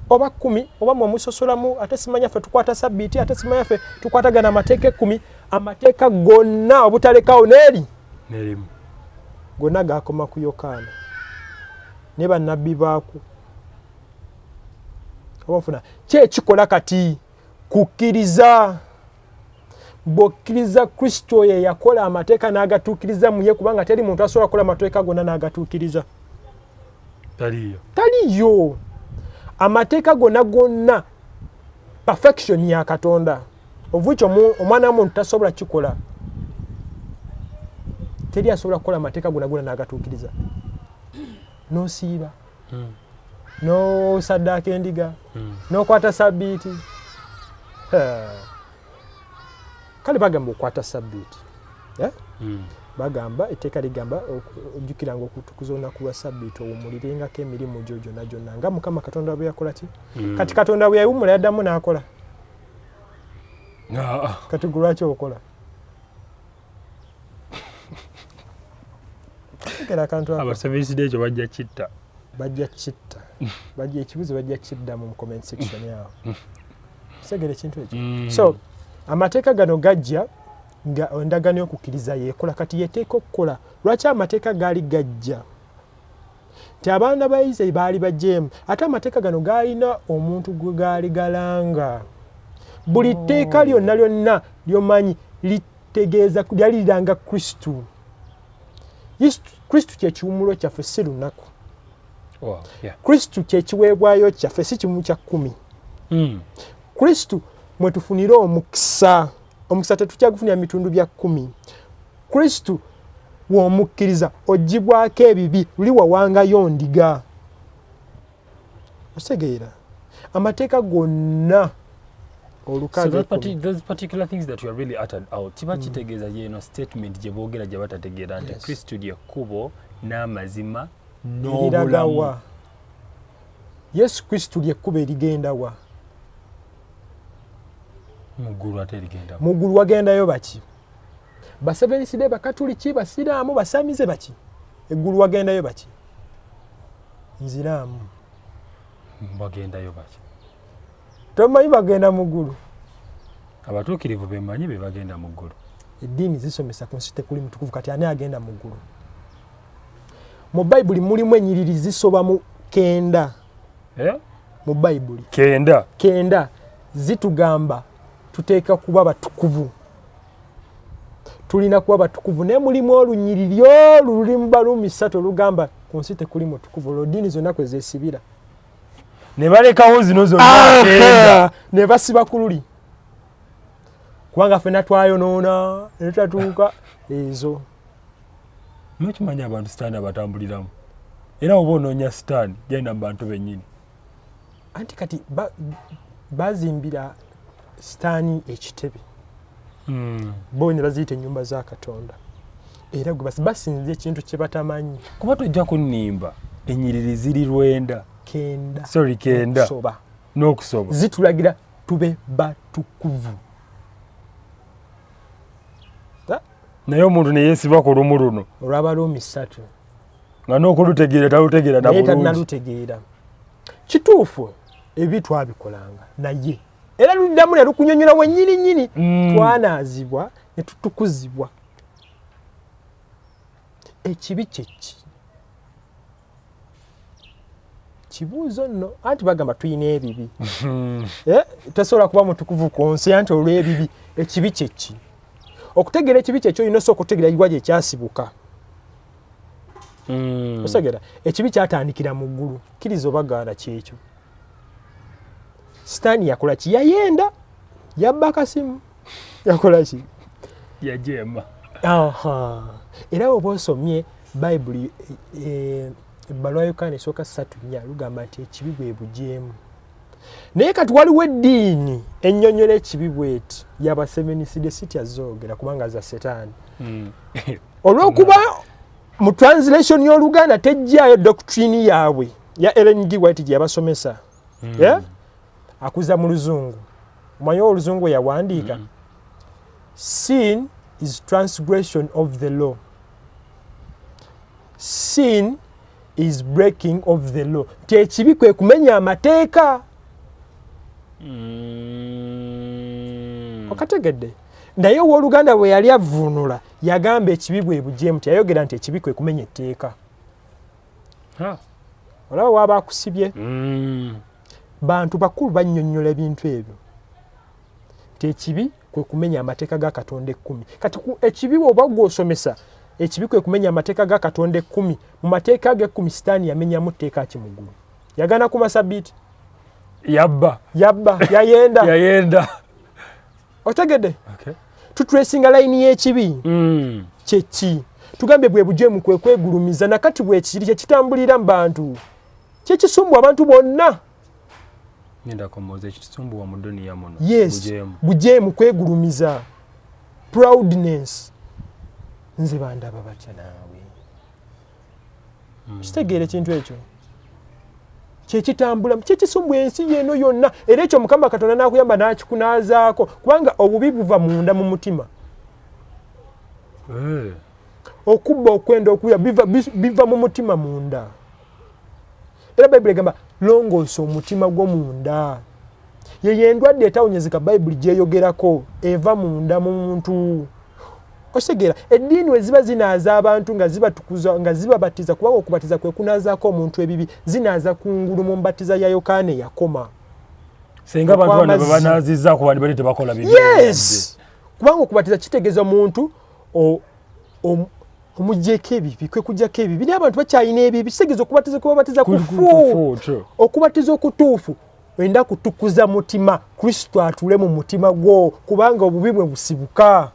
Oba 10 oba mwemusosolamu ate simanya ffe tukwata sabbiiti ate simanya ffe tukwatagana amateeka 10 amateeka gonna obutalekawo n'erimu gonna gaakoma ku Yokaana ne bannabbi baako. Obafuna ki ekikola kati? Kukkiriza. Bw'okkiriza Kristo ye yakola amateeka n'agatuukiriza mu ye kubanga teri muntu asobola kukola amateeka gonna n'agatuukiriza. Taliyo. Amateeka gonna perfection ya Katonda. Ovucho omwana w'omuntu tasobola kikola. Teri asobola kukola amateeka gonna n'agatuukiriza. N'osiiba. No saddaaka endiga. N'okwata sabbiiti. Kale bagamba okwata sabbiiti. Bagamba etteeka ligamba ojjukiranga okutukuza olunaku lwa sabbiiti owummulirengako emirimu gyo gyonna nga Mukama Katonda bwe yakola ki? Kati Katonda bwe yawummula yaddamu n'akola. Kati gwe lwaki okola? Abasabirisidde ekyo bajja kitta. Ekibuzo bajja kidda mu comment section yawo. Kisegere ekintu ekyo. So amateeka gano gajja nga endagaano y'okukkiriza yeekola kati yeteeka okukola. Lwaki amateeka gaali gajja? Nti abaana ba Isirayiri baali bajeemu ate amateeka gano gaalina omuntu gwe gaali galanga. Buli tteeka lyonna lyomanyi litegeeza lyali liranga Kristu. Kristu kye kiwummulo kyaffe si lunaku. Kristu kye kiweebwayo kyaffe si kimu kya 10. Kristu mwe tufunira omukisa. Omukisa tetukyagufunira mitundu bya 10. Kristu w'omukkiriza ogibwako ebibi luli wawangayo ndiga. Osegeera amateeka gonna those particular things that you are really uttered out kiba kitegeeza yeno statement gye boogera gye batategeera nti Kristo ly'ekkubo n'amazima n'obulamu. Yesu Kristo ly'ekkubo erigenda wa? Muggulu ate erigenda muggulu wagendayo baki? Baseventh Day, Bakatuliki, Basiraamu, Basamize baki? Eggulu wagendayo baki? Nziraamu. Bagendayo baki? Tomanyi bagenda mu ggulu? Abatuukirivu bemanyi be bagenda mu ggulu. Eddiini zisomesa ku nsi tekuli mutukuvu, kati ani agenda mu ggulu? Mu Bayibuli mulimu ennyiriri zisoba mu 9. Mu Bayibuli 9 zitugamba tuteeka kuba batukuvu. Tulina kuba batukuvu, ne mulimu olunyiriri oluli mu Baluumi 3 olugamba ku nsi tekuli mutukuvu. Olwo ddiini zonna kwe zeesibira. Ne balekawo zino zonna ne basiba ku luli. Kubanga ffenna twayonoona ne tutatuuka ezo. Mukimanyi abantu sitaani abatambuliramu. Era oba onoonya sitaani genda mu bantu bennyini. Anti kati bazimbira sitaani ekitebe. Bo ne baziyita ennyumba za Katonda. Era gwe basinza ekintu kye batamanyi. Kuba tojja kunnimba ennyiriri ziri 9 n'okusoba zitulagira tube batukuvu. Naye omuntu ne yeesiba ku lumu luno olw'Abaluumi 3 nga n'okulutegeera talutegeera na bulungi. Nalutegeera. Kituufu ebi twabikolanga naye era luddamu ne lukunyonyola wennyini twanaazibwa ne tutukuzibwa. Ekibi kyeki kibuuzo nno, anti bagamba tulina ebibi. Tasobola kuba mutukuvu ku nsi anti olw'ebibi. Ekibi kyeki okutegeera ekibi kyekyo olina osooka okutegeera yiwa gye kyasibuka. Osegera ekibi kyatandikira mu ggulu, kkiriza obagaana kyekyo. Sitaani yakola ki? Yayenda yabba akasimu, yakola ki? Yajeema. Era oba osomye Bayibuli ebbaluwa Yokaana esooka 3:4 lugamba nti ekibi bwe bujeemu. Naye kati waliwo eddiini ennyonnyola ekibi bweti y'Abaseventh Day sityazoogera kubanga za Setaani. Olw'okuba mu translation y'Oluganda tejjaayo doctrine yaabwe ya Ellen G. White gye yabasomesa. Akuza mu Luzungu. Omanyi Oluzungu yawandiika sin is transgression of the law. Sin is breaking of the law. Ekibi kwe kumenya amateeka. Okategedde? Naye Owooluganda bwe yali avvuunula yagamba ekibi bwe bujeemu, teyayogera nti ekibi kwe kumenya etteeka. Olaba waaba akusibye. Bantu bakulu bannyonnyola ebintu ebyo. Ekibi kwe kumenya amateeka ga Katonda 10. Kati ekibi oba gw'osomesa ekibi kwe kumenya amateeka ga Katonda 10. Mu mateeka ge 10 Sitaani yamenyamu tteeka ki mu ggulu? Yagana ku Masabbiiti? Yabba, yayenda. Otegedde? Tutresinga layini y'ekibi. Kyeki tugambe bwe bujeemu kwe kwegulumiza nakati bwe kiri kye kitambulira mu bantu. Kyekisumbwa abantu bonna. Ngenda komoza ekisumbuwa mu dunia muno. Bujeemu kwegulumiza. Proudness. Nze bandaba batya naawe. Kitegeera ekintu ekyo. Kyekitambula kyekisumbwa ensi yeno yonna. Era ekyo Mukama Katonda n'akuyamba n'akikunaazaako kubanga obubi buva munda mu mutima. Okubba okwenda okuya biva mu mutima munda. Era Bayibuli egamba longoosa omutima gw'omunda. Ye endwadde etawonyezeka Bayibuli gyeyogerako eva munda mu muntu. Osegera eddiini we ziba zinaaza abantu nga zibatukuza nga zibabatiza kubanga okubatiza kwe kunaazaako omuntu ebibi zinaaza kungulu mu mbatiza ya Yokaana yakoma. Senga abantu bano babanaazizza ku bali bali tebakola bibi. Yes. Kubanga okubatiza kitegeeza omuntu omujjeko ebibi kwe kujjako ebibi. Naye abantu bakyayina ebibi kitegeeza okubatiza kubabatiza kufu. Okubatiza okutuufu wenda kutukuza mutima Kristo atule mu mutima gwo kubanga obubi bwe busibuka.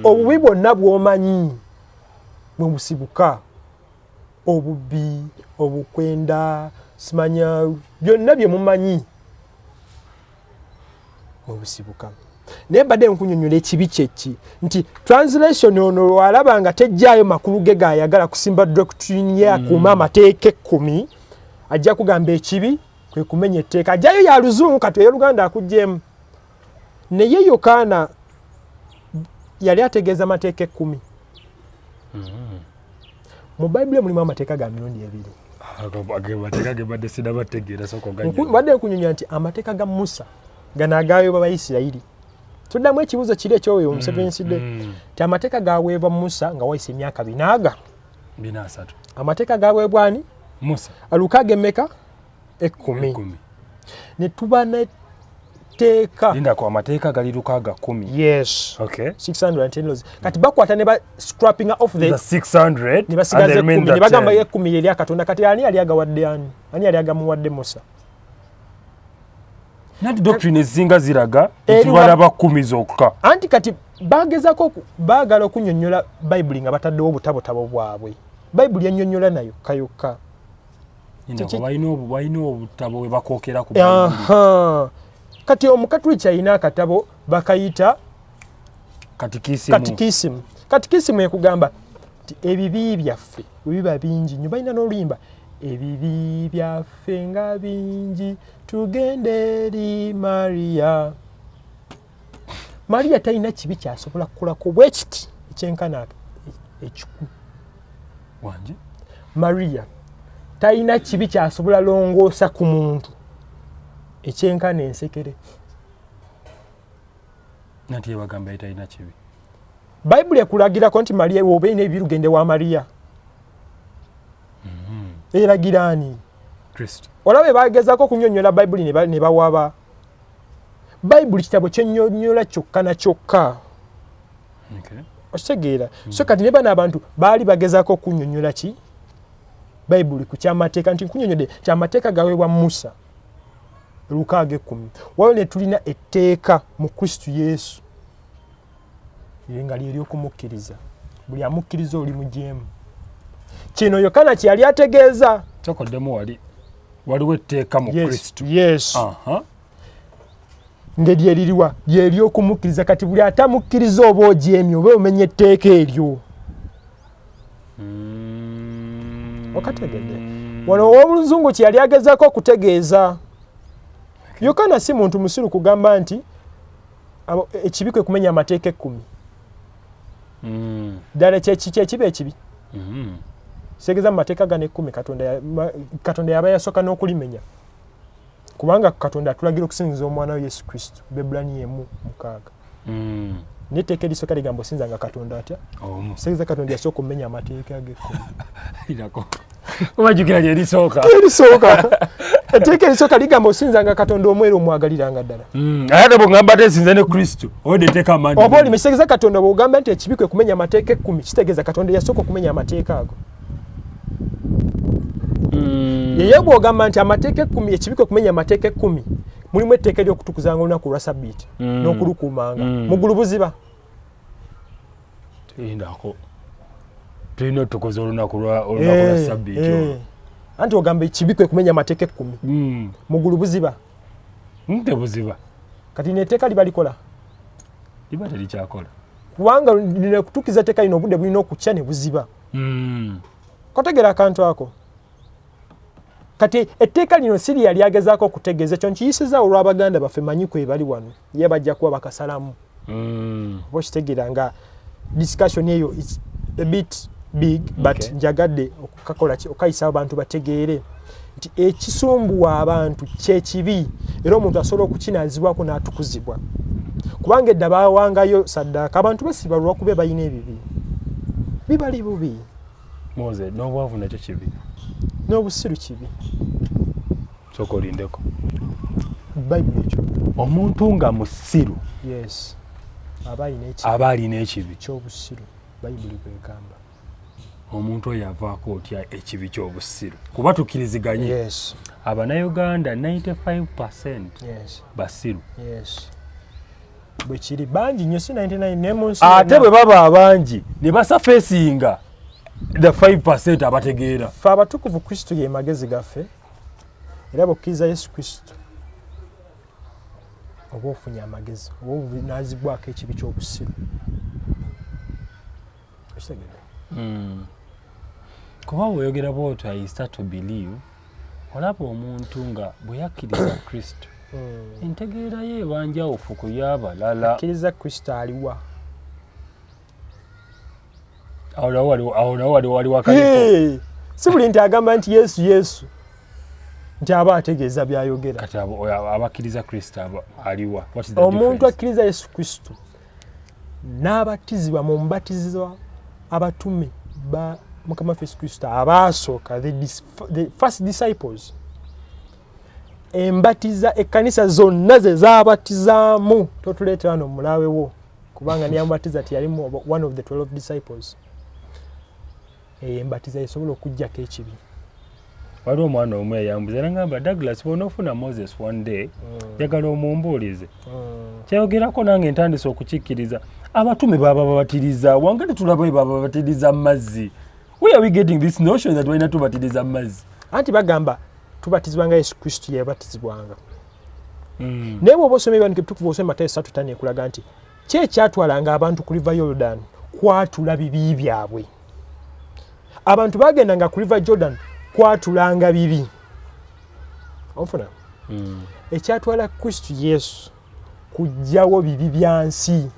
Obubi bwonna bw'omanyi bwe busibuka. Obubi, obukwenda, simanya byonna bye mumanyi obusibuka. Naye mbadde nkunyonnyola ekibi kyeki nti translation ono lwalaba nga tejjaayo makulu ge gayagala kusimba doctrine ye akuuma amateeka 10 ajja kugamba ekibi kwe kumenya etteeka ajjayo ya luzungu kati ey'oluganda akugyemu. Naye Yokaana yali ategeeza amateeka 10. Mu Bayibuli mulimu amateeka ga mirundi 2. Amateeka ge badde sinabategeera soko gajja. Mbadde nkunyonnyola nti amateeka ga Musa gano agaaweebwa Abayisirayiri. Tuddamu ekibuuzo kiri ekyoyo omusevensidde ti amateeka gaweebwa Musa nga wayise emyaka 4 3. Amateeka gaweebwa ani? Musa. Luka gemmeka? 10. Ne tuba n'etteeka. Linda kwa amateeka gali Luka ga 10. Yes. Okay. 610 laws. Kati bakwata ne ba scrapping off the 600 ne basigaza 10 ne bagamba 10 yali akatonda kati ani yali agawadde ani? Ani yali agamuwadde Musa? Nati doctrine ezinga ziraga tubalaba 10 zokka. Anti kati bagezako baagala okunnyonnyola Bayibuli nga bataddewo obutabotabo bwabwe. Bayibuli ennyonnyola nayo kayokka. Bayina obutabo bwe bakookera ku Bayibuli. Kati Omukatuliki alina akatabo bakayita katikisimu. Katikisimu ekugamba nti ebibi byaffe bwe biba bingi nnyo balina n'oluyimba ebibi byaffe nga bingi tugende eri Mariya. Mariya talina kibi kyasobola kukolako bwe kiti ekyenkana ekiku. Wanje? Mariya talina kibi kyasobola longoosa ku muntu ekyenkana ensekere. Nati yebagamba talina kibi. Bayibuli ekulagirako nti Mariya woba olina ebibi lugende wa Mariya. Eragira ani? Kristo. Olabe bagezaako okunnyonnyola Bayibuli ne bawaba. Bayibuli kitabo kyennyonnyola kyokka na kyokka. Okay. Okitegeera. So kati ne bano abantu baali bagezaako okunnyonnyola ki? Bayibuli ku kyamateeka nti nkunnyonnyodde kyamateeka gaweebwa Musa. Luka 10. Waliwo ne tulina etteeka mu Kristo Yesu. Nga ly'okumukiriza. Buli amukkiriza oli mujeemu. Kino Yokaana kye yali ategeeza. Kyokoddemu waliwo etteeka mu Kristo. Yes. Ngeri eririwa ly'okumukiriza kati buli atamukkiriza oba ojeemye oba omenya etteeka eryo. Okategedde. Wano ow'Oluzungu kye yali agezaako okutegeeza. Yokaana si muntu musiru kugamba nti ekibi kwe kumenya amateeka 10. Ddala kyekiba ekibi. Segeza mu mateeka gano 10 Katonda yaba yasooka n'okulimenya. Kubanga Katonda atulagira okusinza omwana we Yesu Kristo. Bebulani 1:6. N'etteeka erisooka ligamba osinzanga Katonda atya? Segeza Katonda yasooka okumenya amateeka ge 10. Obajjukira lye lisooka. Etteeka erisooka ligamba osinzanga Katonda omweru omwagaliranga ddala. Ate bw'ogamba tesinza ne Kristo owedde etteeka amanyi. Oba olimesegeza Katonda bw'ogamba nti ekibi kwe kumenya amateeka 10 kitegeeza Katonda yasooka okumenya amateeka ago. Yeye bw'ogamba nti amateeka 10 ekibi kwe kumenya amateeka 10 mulimu etteeka ly'okutukuzanga olunaku lwa Ssabbiiti n'okulukuumanga. Muggulu buziba. Tulina otukoze olunaku lwa Ssabbiiti. Anti ogamba ekibi kwe kumenya amateeka 10. Muggulu buziba. Tebuziba. Kati n'etteeka liba likola? Liba terikyakola. Kubanga lino kutukiza etteeka lino obudde bulina okukya ne buziba. Kotegera akantu ako. Kati etteeka lino siri yali agezaako okutegeeza ekyo nkiyisiza olw'Abaganda baffe manyi kwe bali wano ye bajja kuba bakasalamu. Oba okitegeera nga discussion eyo is a bit big but njagadde okukakola okayisa abantu bategeere nti ekisumbuwa abantu kyekibi era omuntu asobola okukinaazibwako n'atukuzibwa. Kubanga edda baawangayo saddaaka abantu basiba lwakube balina ebibi. Bibali bubi. Moze n'obwavu nakyo kibi. N'obusiru kibi. Sooka olindeko. Bayibuli ekyo. Omuntu nga musiru. Yes. Aba alina ekibi. Ky'obusiru. Bayibuli bwegamba. Omuntu oyo avaako otya ekibi ky'obusiru. Kuba tukkiriziganye. Yes. Abannayuganda 95% basiru. Yes. Bwe kiri bangi nnyo si 99 ne mu nsi. Ate bwe baba abangi ne basafeesinga the 5% abategeera. Ffe abatukuvu Kristo ye magezi gaffe era bw'okkiriza Yesu Kristo oba ofunye amagezi oba obunaazibwako ekibi ky'obusiru kuba bw'oyogera bw'otyo I start to believe olaba omuntu nga bwe yakkiriza Kristo entegeera ye ebanjawufu ku y'abalala. Akkiriza Kristo aliwa awo nawo waliwo akalipo. Si buli nti agamba nti Yesu nti aba ategeeza by'ayogera. Kati abakkiriza Kristo aliwa? Omuntu akkiriza Yesu Kristo n'abatizibwa mu mubatizo abatume ba Mukama Yesu Kristo abaasooka the first disciples, embatiza ekkanisa zonna ze zaabatizaamu totuleeta wano omulawe wo kubanga niyamubatiza tiyalimu one of the 12 disciples. Embatiza esobola okugjako ekibi. Waliwo omwana omu eyambuza era ngamba Douglas bw'onoofuna Moses one day njagala omumbuulize kyayogerako nange ntandise okukikkiriza abatume baba babatiriza wange tetulaba bwe baba babatiriza mu mazzi. Where are we getting this notion that balina tubatiriza mu mazzi? Anti bagamba tubatizibwanga Yesu Kristo yabatizibwanga. Naye bw'oba osoma ebyandiiko ebitukuvu osoma Matayo 3:5 ekulaga nti ki ekyatwalanga abantu ku River Jordan kwatula bibi byabwe. Abantu bagendanga ku River Jordan kwatulanga bibi. Ofuna ekyatwala Kristo Yesu kujjawo bibi byansi.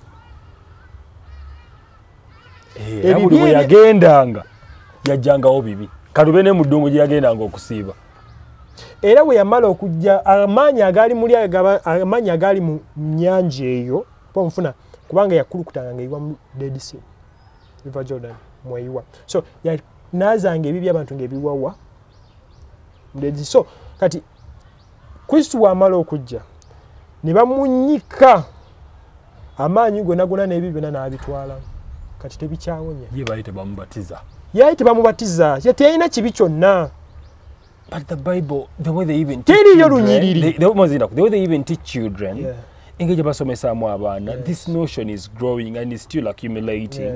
Buli bwe yagendanga yajjangawo bibi. Kalube ne mu ddungu gye yagendanga okusiiba. Era bwe yamala okujja amaanyi agali mu nnyanja eyo pomfuna kubanga yakulukutanga ng'eyiwa mu Dead Sea, River Jordan mweyiwa. So naazanga ebibi abantu ng'ebiwawa mu Dead Sea. So kati Kristo wamala okujja ne bamunyika amaanyi gonna n'ebibi byonna n'abitwala. Kati tebikyawonya. Ye baali tebamubatiza. Yaali tebamubatiza. Teyalina kibi kyonna. But the Bible, the way they even teach children, engage basomesaamu abaana, this notion is growing and is still accumulating.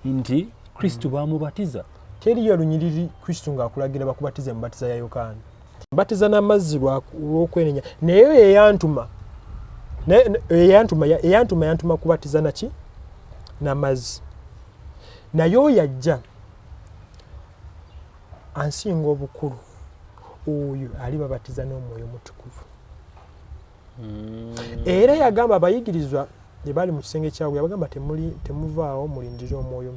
Nti Kristo bamubatiza. Teriyo lunyiriri Kristo ng'akulagira bakubatiza embatiza ya Yokaana. Mbatiza n'amazzi lw'okwenenya. Naye yantuma kubatiza naki? N'amazzi. Naye oyo ajja ansinga obukulu oyo alibabatiza n'Omwoyo Mutukuvu. Era yagamba abayigirizwa ne bali mu kisenge kyabwe yabagamba temuvaawo mulindire Omwoyo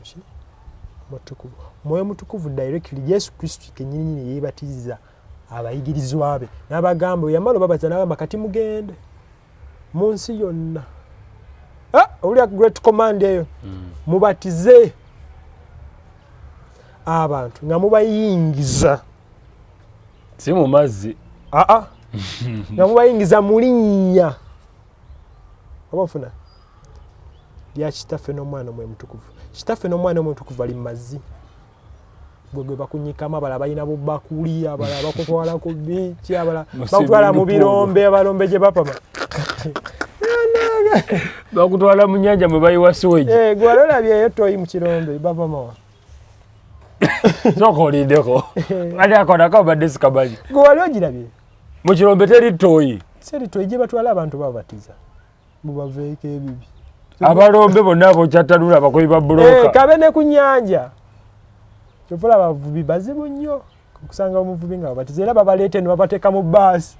Mutukuvu. Omwoyo Mutukuvu directly Yesu Kristo kennyini yeebatiza abayigirizwa be n'abagamba yamala babatiza n'abagamba kati mugende mu nsi yonna. Olya great command eyo mubatize abantu nga mubayingiza si mu mazzi nga mubayingiza mu linnya obafuna lya Kitaffe n'Omwana Omwoyo Mutukuvu. Kitaffe n'Omwana Omwoyo Mutukuvu ali mu mazzi bwe bakunyikamu abala balina bubakuli abala bakutwala ku biiki abala bakutwala mu birombe abalombe gye bapama bakutwala mu nnyanja mwe bayiwa siweji. Gwe walolabyeyo toyi mu kirombe bapamawa soka olindeko ate akonako obadde sikamanyi. Gwe wali ogirabye mu kirombe teri toyi. Seri toyi gye batwala abantu babatiza mubaveeko ebibi. Abalombe bonna abokyattalula abakobi ba buloka. Kabe ne ku nnyanja kyofula abavubi bazibu nnyo okusanga omuvubi nga babatiza era babaleete ne babateeka mu bbaasi.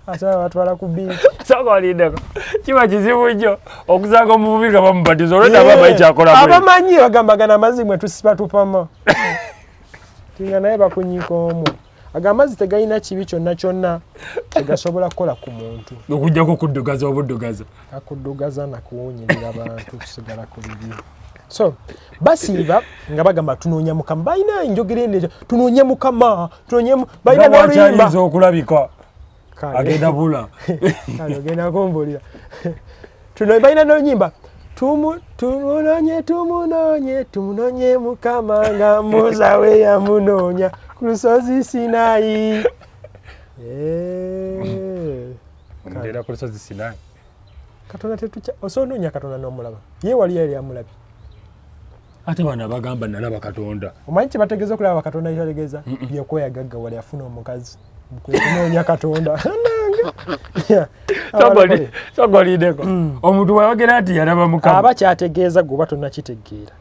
Asaba batwala ku biiki. Soka olindeko kiba kizibu nnyo okusanga omuvubi nga bamubatiza olwedde abamanyi kyakola. Abamanyi bagambagana amazzi mwe tusiba tupama tinga naye bakunyika omwo. Amazzi tegalina kibi kyonna tegasobola kukola ku muntu okujjako kuddugaza obuddugaza. Akuddugaza nakuwunyirira abantu kusigala ku bibi. So basiiba nga bagamba tunoonya Mukama. Balina enjogera eno tunoonye Mukama balina n'oluyimba okulabika agenda bula agenda kumbulira balina n'olunyimba tumunoonye Mukama nga Musa we yamunoonya ku lusozi Sinaayi. Ndera ku lusozi Sinaayi Katonda tetucha osonoonya Katonda n'omulaba ye wali yali amulabye. Ate bana bagamba nalaba Katonda. Omanyi kye bategeeza okulaba Katonda ekitegeeza by'okweyagagga wali afuna omukazi kunoonya Katonda. Sogolideko. Omuntu wayogera ati yalaba Mukama. Abakyategeeza gwe tonakitegeera.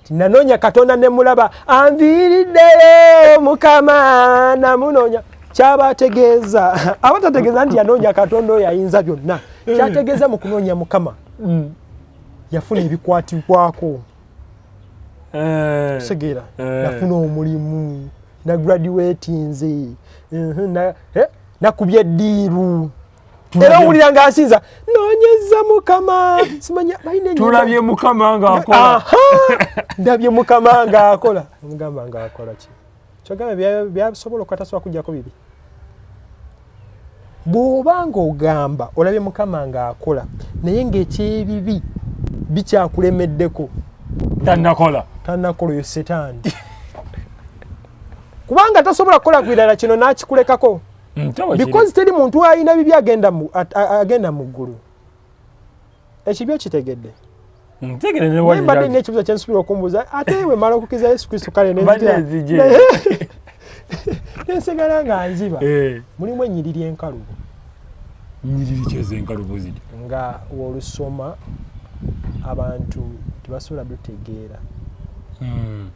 Nanoonya Katonda ne mulaba anviiriddeyo Mukama namunoonya. Kyabategeeza abatategeeza nti yanoonya Katonda oyo ayinza byonna. Kyategeeza mu kunoonya Mukama yafuna ebikwatibwako. Segera nafuna omulimu na graduatinze nakubye eddiiru era owulira ng'asinza noonyeza Mukama simanya tulabye Mukama ng'akola ndabye Mukama ng'akola omugamba ng'akola ki kyogamba byasobola okukatasobola kujjako bibi bw'oba ng'ogamba olabye Mukama ng'akola naye ng'ekyebibi bikyakulemeddeko tannakola oyo setaani kubanga tasobola kukola kwirala kino n'akikulekako because teri muntu alina bibi agenda mu ggulu ekibi okitegedde mbadde nina ekibuzo kyensuubira okumbuuza ate bwe mala okukkiriza Yesu Kristo kale nensigala nga nziba mulimu ennyiriri enkalubo nga wolusoma abantu tebasobola butegeera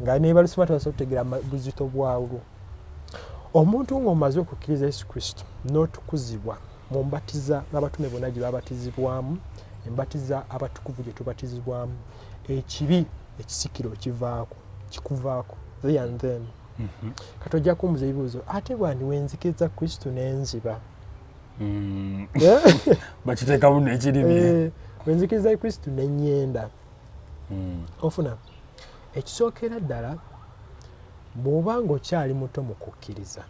nga ne balusoma tebasobola kutegeera buzito bwalwo omuntu ng'omaze okukkiriza Yesu Kristo n'otukuzibwa mu mbatiza n'abatume bonna gye babatizibwamu embatiza abatukuvu gye tubatizibwamu ekibi ekisikiro kikuvaako then kati ojja kumbuza ebibuuzo ate bwandi wenzikiriza Kristo n'enziba bakiteekamu n'ekirimi wenzikiriza Kristo n'ennyenda ofuna ekisookera ddala bw'oba ng'okyali muto mu kukkiriza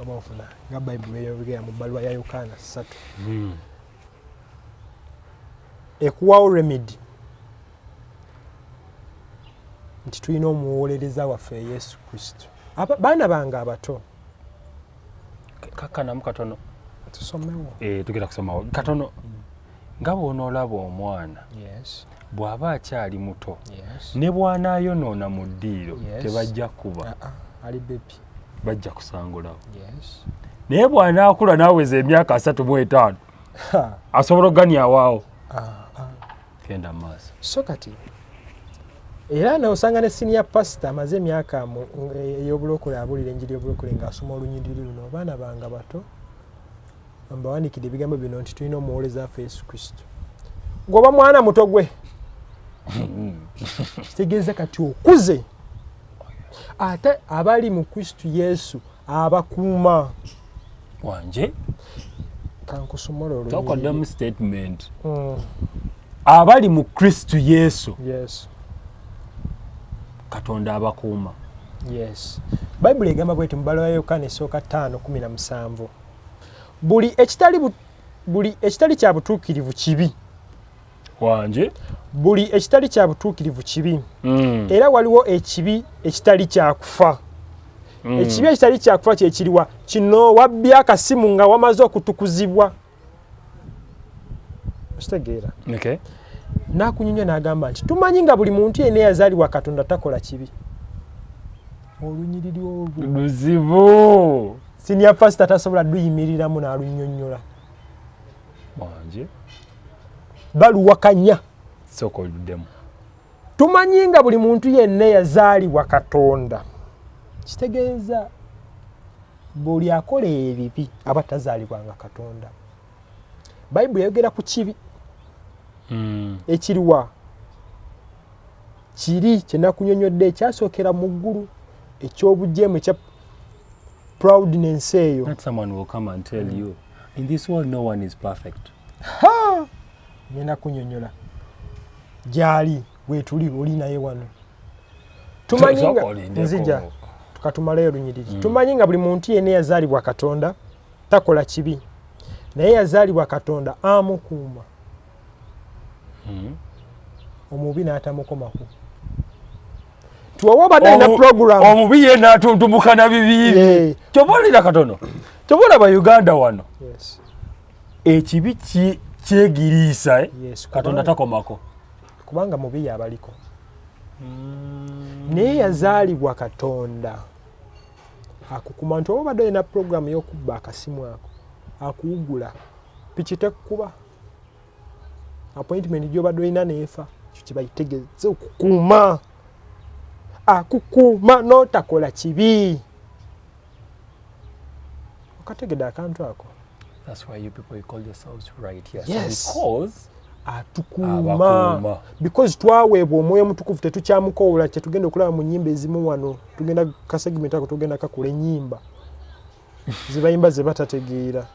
oba ofuna nga bayibuli eyogera mu bbaluwa ya Yokaana 3 ekuwawo remedy nti tulina omuwolereza waffe Yesu Kristo baana bange abato kakanamu katono tusomewo tugenda kusomawo katono nga bw'onoolaba omwana bw'aba akyali muto ne bw'anaayonoona mu ddiiro tebajja kuba ali bebi bajja kusangulawo naye bw'anaakula n'aweza emyaka 35 asobola okuganyawaawo genda maaso so kati era n'osanga ne senior pastor amaze emyaka ey'obulokole abuulira enjiri y'obulokole ng'asoma olunyiriri luno abaana bange bato mbawandiikidde ebigambo bino nti tulina omuwoleza waffe Yesu Kristo ng'oba mwana muto gwe kitegeeza kati okuze ate abali mu Kristo Yesu abakuuma wanje kankusomole tokoddemu statement abali mu Kristo Yesu Katonda abakuuma bayibuli egamba bweti mu bbaluwa ya Yokaana esooka 5:17 buli ekitali kya butuukirivu kibi wanje buli ekitali kya butuukirivu kibi era waliwo ekibi ekitali kyakufa ekibi ekitali kyakufa kyekiriwa kino wabbya akasimu nga wamaze okutukuzibwa okitegeera n'akunyumya n'agamba nti tumanyi nga buli muntu yenna eyazaalibwa Katonda takola kibi olunyiriri olwo luzibu senior pastor tasobola luyimiriramu n'alunnyonnyola wanje baluwakanya soko luddemu tumanyi nga buli muntu yenna yazaalibwa Katonda kitegeeza buli akola ebibi aba tazaalibwanga Katonda bayibuli yayogera ku kibi ekiriwa kiri kyenakunyonyodde ekyasookera mu ggulu eky'obujeemu ekya proudness eyo that someone will come and tell you in this world no one is perfect ngenda kunyonyola gyali wetuli oli naye wano tumanyi nzija tukatumalayo lunyiriri tumanyi nga buli muntu yenna yazaalibwa Katonda takola kibi naye yazaalibwa Katonda amukuuma omubi n'atamukomako tuwawa badde na program omubi ye n'atuntumuka na bibiiri kyobalira katono kyobalaba Uganda wano ekibi kyegiriisa Katonda takomako kubanga mubi yabaliko naye yazaalibwa Katonda akukuma nti oba badde olina puroguramu y'okubba akasimu ako akuwugula piki tekkuba appointment gy'obadde olina neefa ekyo kye bayitegeeze okukuuma akukuuma n'otakola kibi okategedde akantu ako. That's why you people you call yourselves righteous. Yes. Because atukuuma because twaweebwa omwoyo mutukuvu tetukyamukoowula kyetugenda okulaba mu nnyimba ezimu wano tugenda kasegimenti ako tugenda kakula ennyimba zibayimba ze batategeera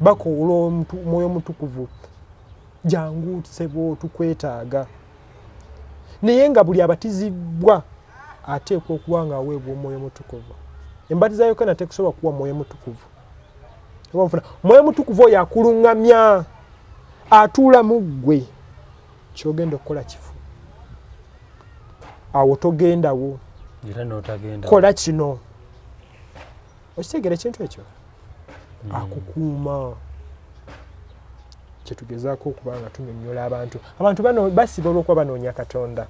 bakoowula omwoyo mutukuvu jangu sebo tukwetaaga naye nga buli abatizibwa ateekwa okuba nga aweebwa omwoyo mutukuvu. Embatiza yokana tekusobola kuwa mwoyo mutukuvu. Mwoyo mutukuvu oyo akuluŋŋamya atuula mu ggwe kyogenda okukola kifu awo togendawo era n'otagenda kola kino okitegera ekintu ekyo akukuuma kyetugezaako okuba nga tunyonnyola abantu bano basiba olw'okuba banoonya Katonda.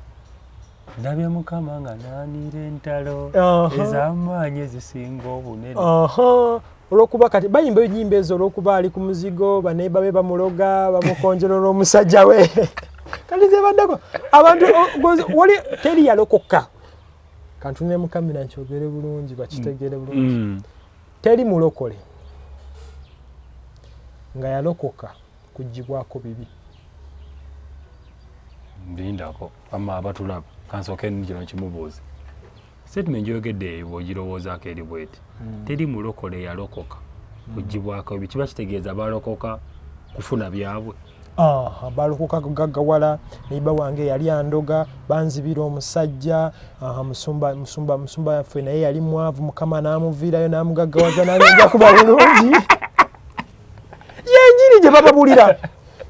ndabye Mukama nga naanira entalo ez'amaanyi ezisinga obunene olw'okuba kati bayimba enyimba ezo olw'okuba ali ku muzigo baneeba be bamuloga bamukonjolola omusajja we kati ze baddako abantu wali teri yalokoka kantu ne mukamira nkyogere bulungi bakitegeere bulungi teri mulokole nga yalokoka kugibwako bibi ndindako ama abatulaba kansooke kino kimubuuze statement gyogedde eyo bw'ogirowoozaako eri bweti teri mulokole yalokoka kugibwako ebi kiba kitegeeza balokoka kufuna byabwe. Balokoka gaggawala neiba wange yali andoga banzibira omusajja musumba yaffe naye yali mwavu Mukama n'amuviirayo n'amugaggawaza n'agenja kuba bulungi yenjiri gye bababulira.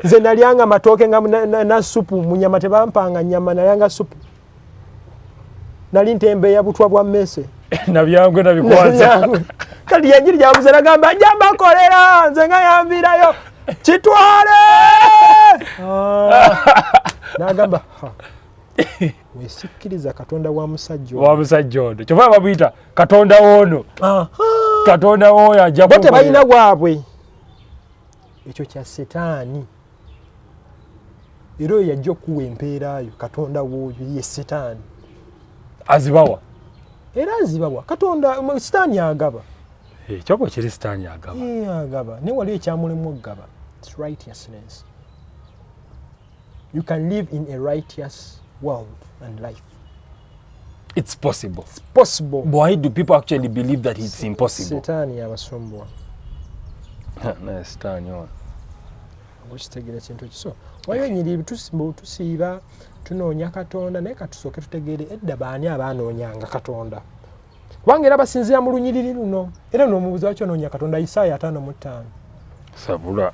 Nze nalyanga matooke nga na supu mu nyama tebampanga nyama nalyanga supu nali ntembeeya butwa bwa mmese nabyangwe nabikwaza kati yenjiri gyamuze nagamba ajja mbakolera nze nga yamviirayo kitwale nagamba wesikkiriza Katonda wa musajja ono kyova babuyita Katonda woono Katonda wooyo ajja bo tebalina bwabwe ekyo kya setaani era oyo yajja okuwa empeerayo Katonda wooyo ye setaani azibawa era azibawa Katonda setaani agaba ekyoko kiri setaani agaba naye waliwo ekyamulemu okugaba. It's righteousness. You can live in a righteous world and life. It's possible. It's possible. Why do people actually believe that it's impossible? Setaani abasumbwa. Na setaani ono. Okitegera ekintu kiso. Waliwo ennyiriri tusiiba tunoonya Katonda naye katusooke tutegeere edda baani abaanoonyanga Katonda. Kubanga era basinzira mu lunyiriri luno era n'omubuuza lwaki onoonya Katonda. Isaaya 5:5 sabula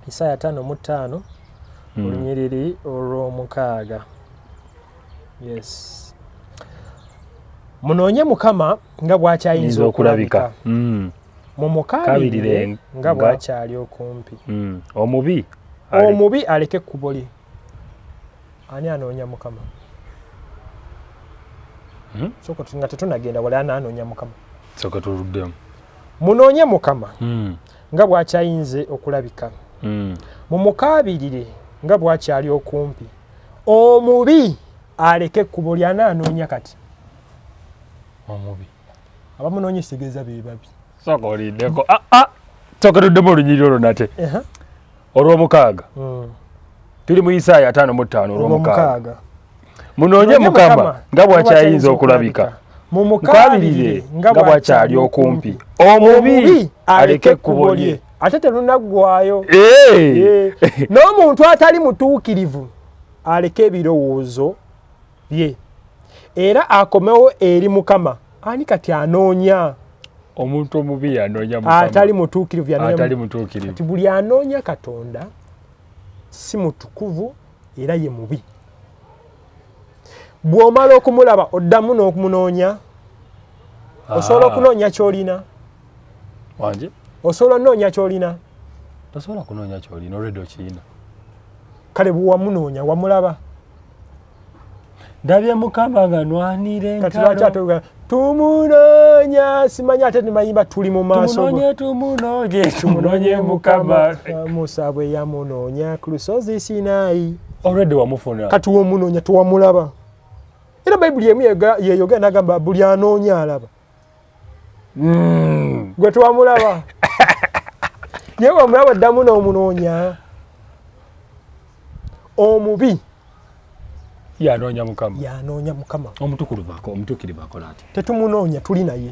Isaaya 5:5 olunyiriri olw'omukaaga. Yes. Munoonye Mukama nga bw'akyayinza okulabika. Mumukaabirire nga bw'akyali okumpi. Omubi aleke ekkubo lye. Ani anoonya Mukama? Sooka nga tetunagenda wala anoonya Mukama. Sooka tuluddemu. Munoonye Mukama nga bw'akyayinze okulabika. Mumukaabirire nga bw'akyali okumpi. Omubi aleke ekkubo lye. Ani anoonya kati? Omubi. Abamunoonya kitegeeza be babi. Sooka oliddeko. Sooka tuddemu olunyiriri olwo nate. Olw'omukaaga. Tuli mu Isaaya 5:5 olw'omukaaga. Munoonye Mukama nga bw'akyayinza okulabika. Mumukaabirire nga bw'akyali okumpi. Omubi aleke ekkubo lye. Ate terunaggwaayo. N'omuntu atali mutuukirivu aleke ebirowoozo bye era akomewo eri Mukama. Ani kati anoonya? Omuntu omubi yanoonya Mukama. Atali mutuukirivu atali mutuukirivu. Kati buli anoonya Katonda si mutukuvu era ye mubi. Bw'omala okumulaba oddamu n'okumunoonya. Osobola okunoonya ky'olina. Wanje? Osobola onoonya ky'olina. Tosobola kunoonya ky'olina olwedde okiyina. Kale bwe wamunoonya wamulaba. ndabye Mukama nga nwanire nkalo tumunoonya simanya ate nemayimba tuli mu maaso tumunonye Mukama Musa bwe yamunoonya ku lusozi Sinaayi already wamufuna kati womunoonya tuwamulaba era bayibuli emu yeyogera nagamba buli anoonya alaba gwe tuwamulaba ye wamulaba ddamu n'omunoonya omubi yanoonya Mukama omutuukirivu akola ati tetumunoonya tuli naye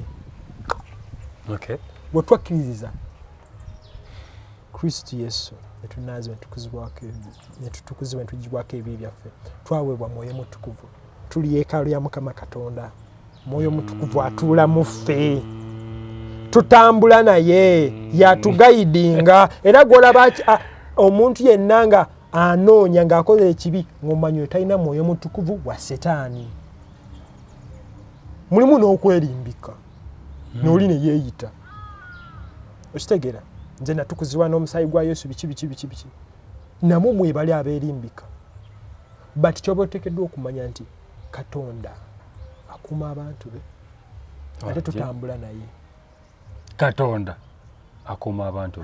bwe twakkiririza Kristo Yesu netunaze netutukuzibwa netugibwako ebibi byaffe twaweebwa mwoyo mutukuvu tuli yeekaalu ya Mukama Katonda mwoyo mutukuvu atuula mu ffe tutambula naye yatugayidinga era gwolaba omuntu yenna nga anoonya ng'akoze ekibi ng'omanyi talina mwoyo mutukuvu wa Setaani mulimu n'okwerimbika n'oli ne yeeyita okitegeera nze natukuzibwa n'omusaayi gwa Yesu biki namwe mwebali abeerimbika but kyoba oteekeddwa okumanya nti Katonda akuuma abantu be ate tutambula naye Katonda akuuma abantu